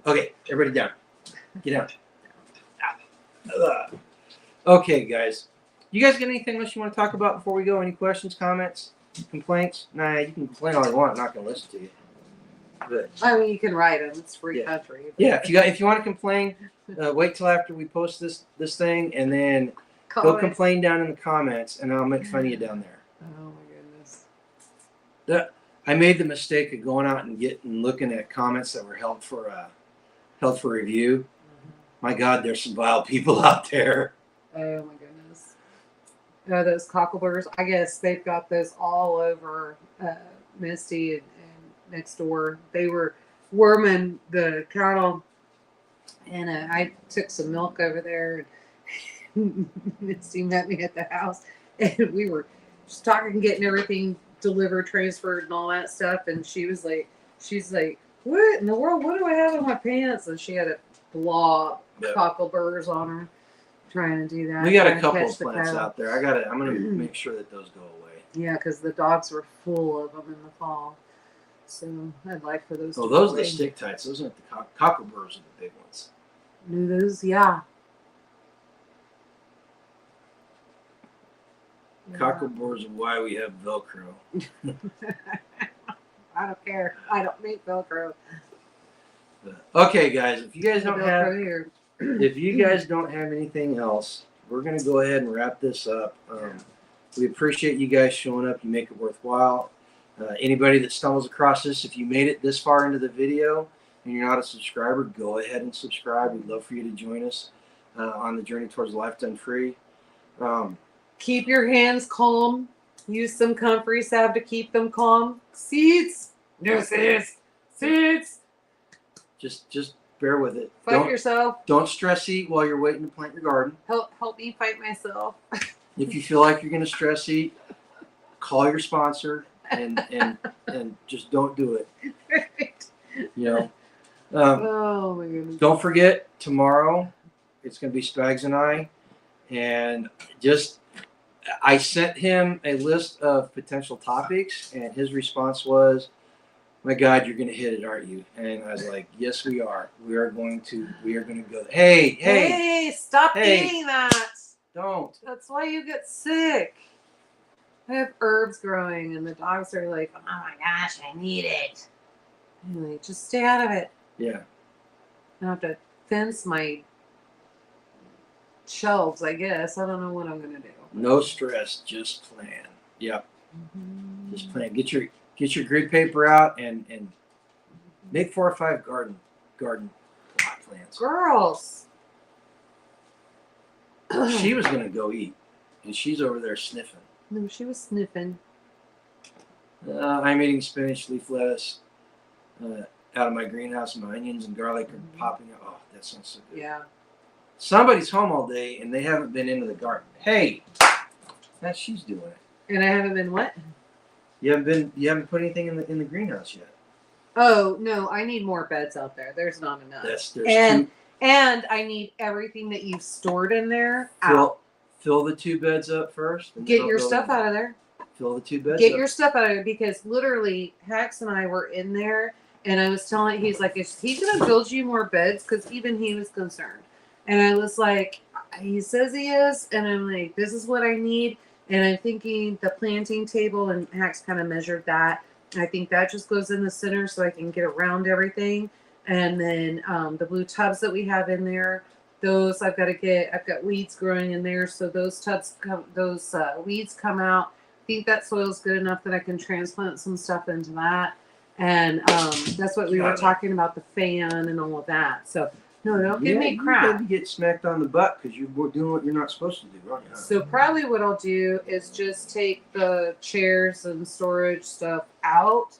Okay, everybody down. Get down. Okay, guys. You guys got anything else you want to talk about before we go? Any questions, comments? complaints? Nah, you can complain all you want. I'm not going to listen to you. But I mean, you can write them. It's free Yeah. country. but- yeah, if you want to complain, wait till after we post this thing, and then go Comment. complain down in the comments, and I'll make fun of you down there. Oh my goodness. I made the mistake of going out and looking at comments that were held for review. My God, there's some vile people out there. Oh my goodness. Those cockleburs, I guess they've got those all over Misty and next door. They were worming the cattle, and I took some milk over there, and Misty met me at the house, and we were just talking, getting everything delivered, transferred, and all that stuff. And she's like, what in the world? What do I have in my pants? And she had a blob Yep. cockleburs on her, trying to do that. We got a trying to couple catch of the plants cattle. out there. I'm gonna make sure that those go away. Yeah, because the dogs were full of them in the fall. So I'd like for those. Oh, to those go are the away. stick tights. Those aren't the cockleburs are the big ones. Knew those, yeah. Cockleburs are why we have Velcro. I don't care. I don't make Velcro. Okay, guys, if you guys don't have Velcro here. if you guys don't have anything else, we're gonna go ahead and wrap this up. We appreciate you guys showing up. You make it worthwhile. Anybody that stumbles across this, if you made it this far into the video and you're not a subscriber, go ahead and subscribe. We'd love for you to join us on the journey towards a life done free. Keep your hands calm. Use some comfrey salve to keep them calm. Seeds. No seeds. Seeds. Just bear with it. Fight yourself. Don't stress eat while you're waiting to plant your garden. Help me fight myself. If you feel like you're going to stress eat, call your sponsor and just don't do it. You know. Oh my goodness. Don't forget, tomorrow it's going to be Spags and I sent him a list of potential topics, and his response was, "My God, you're going to hit it, aren't you?" And I was like, "Yes, we are. We are going to go. Hey, Stop Hey. eating that. don't." That's why you get sick. I have herbs growing, and the dogs are like, "Oh my gosh, I need it." I'm like, just stay out of it. Yeah. I have to fence my shelves, I guess. I don't know what I'm gonna do. No stress, just plan. Yep, just plan. Get your grid paper out and make 4 or 5 garden plot plants. Girls. She was gonna go eat, and she's over there sniffing. No, she was sniffing. I'm eating spinach, leaf lettuce out of my greenhouse. My onions and garlic are popping up. Oh, that sounds so good. Yeah. Somebody's home all day and they haven't been into the garden. Hey, that she's doing it. And I haven't been what? You haven't put anything in the greenhouse yet. Oh no, I need more beds out there. There's not enough. There's And I need everything that you've stored in there two. out. Fill the 2 beds up first. and Get fill your those- stuff out of there. Fill the 2 beds Get up. your stuff out of it, because literally Hax and I were in there, and I was telling, he's like, is he gonna build you more beds? Because even he was concerned, and I was like, he says he is, and I'm like, this is what I need, and I'm thinking the planting table, and Hax kind of measured that. I think that just goes in the center so I can get around everything, and then the blue tubs that we have in there. Those I've got weeds growing in there, so those weeds come out. I think that soil's good enough that I can transplant some stuff into that. And that's what we were talking about, the fan and all of that. So, no, don't give me crap. You had to get smacked on the butt because you were doing what you're not supposed to do, aren't you? So probably what I'll do is just take the chairs and storage stuff out.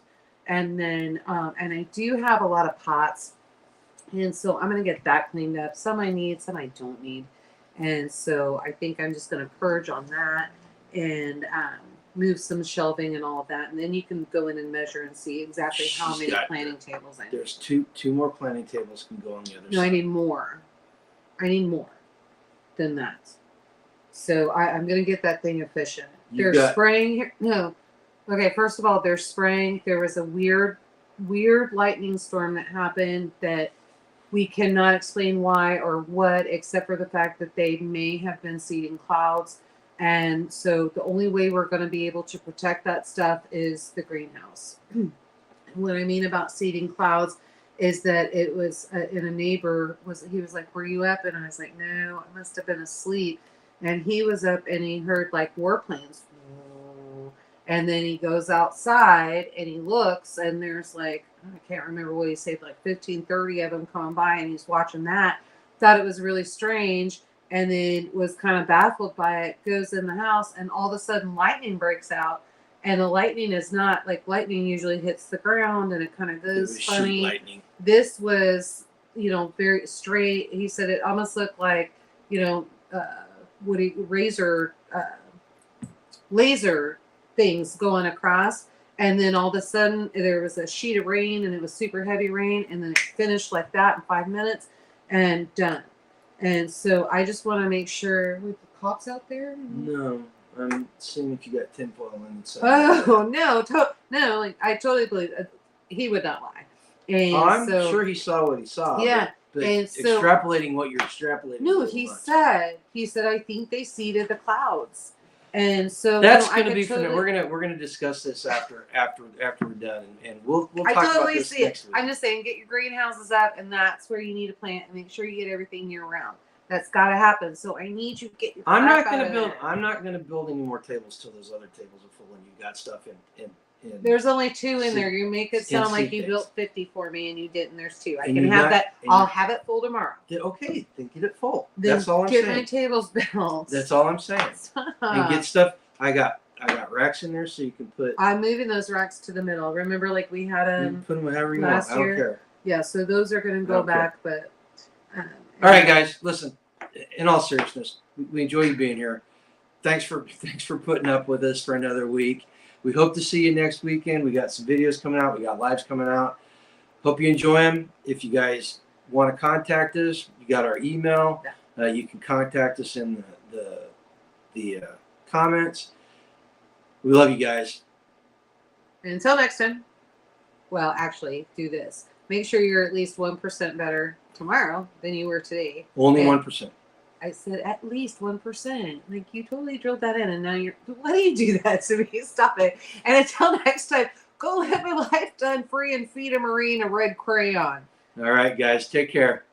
And then, and I do have a lot of pots. And so I'm going to get that cleaned up. Some I need, some I don't need. And so I think I'm just going to purge on that and move some shelving and all of that. And then you can go in and measure and see exactly how many planting tables I need. There's two more planting tables can go on the other side. No, I need more. I need more than that. So I'm going to get that thing efficient. They're spraying here. No. Okay, first of all, they're spraying. There was a weird lightning storm that happened that we cannot explain why or what, except for the fact that they may have been seeding clouds. And so the only way we're going to be able to protect that stuff is the greenhouse. What I mean about seeding clouds is that it was in a neighbor he was like, "Were you up?" And I was like, "No, I must have been asleep." And he was up and he heard like warplanes. And then he goes outside and he looks and there's like, I can't remember what he said, like 15, 30 of them coming by, and he's watching that. Thought it was really strange, and then was kind of baffled by it. Goes in the house and all of a sudden lightning breaks out. And the lightning is not like lightning usually hits the ground and it kind of goes funny. Lightning. This was, very straight. He said it almost looked like, laser things going across. And then all of a sudden there was a sheet of rain and it was super heavy rain. And then it finished like that in 5 minutes and done. And so I just want to make sure with the cops out there. No. I'm seeing if you got tinfoil on the side. Oh no! Like I totally believe he would not lie. And I'm sure he saw what he saw. Yeah, but and so extrapolating what you're extrapolating. No, he said I think they seeded the clouds, and so that's going to be totally, we're gonna discuss this after we're done, and we'll talk about this next week. I'm just saying, get your greenhouses up, and that's where you need to plant, and make sure you get everything year round. That's got to happen. So I need you to get your. I'm not going to build any more tables till those other tables are full, and you got stuff in. There's only 2 in there. You make it sound like you built 50 for me, and you didn't. There's 2. I can have that. I'll have it full tomorrow. Okay, then get it full. Then that's all I'm saying. Get my tables built. That's all I'm saying. And get stuff. I got racks in there, so you can put. I'm moving those racks to the middle. Remember, like we had them. Put them however you last want. I don't year? care. Yeah, so those are going to go back, but. All right, guys, listen. In all seriousness, we enjoy you being here. Thanks for putting up with us for another week. We hope to see you next weekend. We got some videos coming out. We got lives coming out. Hope you enjoy them. If you guys want to contact us, you got our email. You can contact us in the comments. We love you guys. And until next time. Well, actually, do this. Make sure you're at least 1% better tomorrow than you were today. Only 1%. I said at least 1%. Like, you totally drilled that in, and now you're. Why do you do that to me? Stop it. And until next time, go live a life done free and feed a Marine a red crayon. All right, guys. Take care.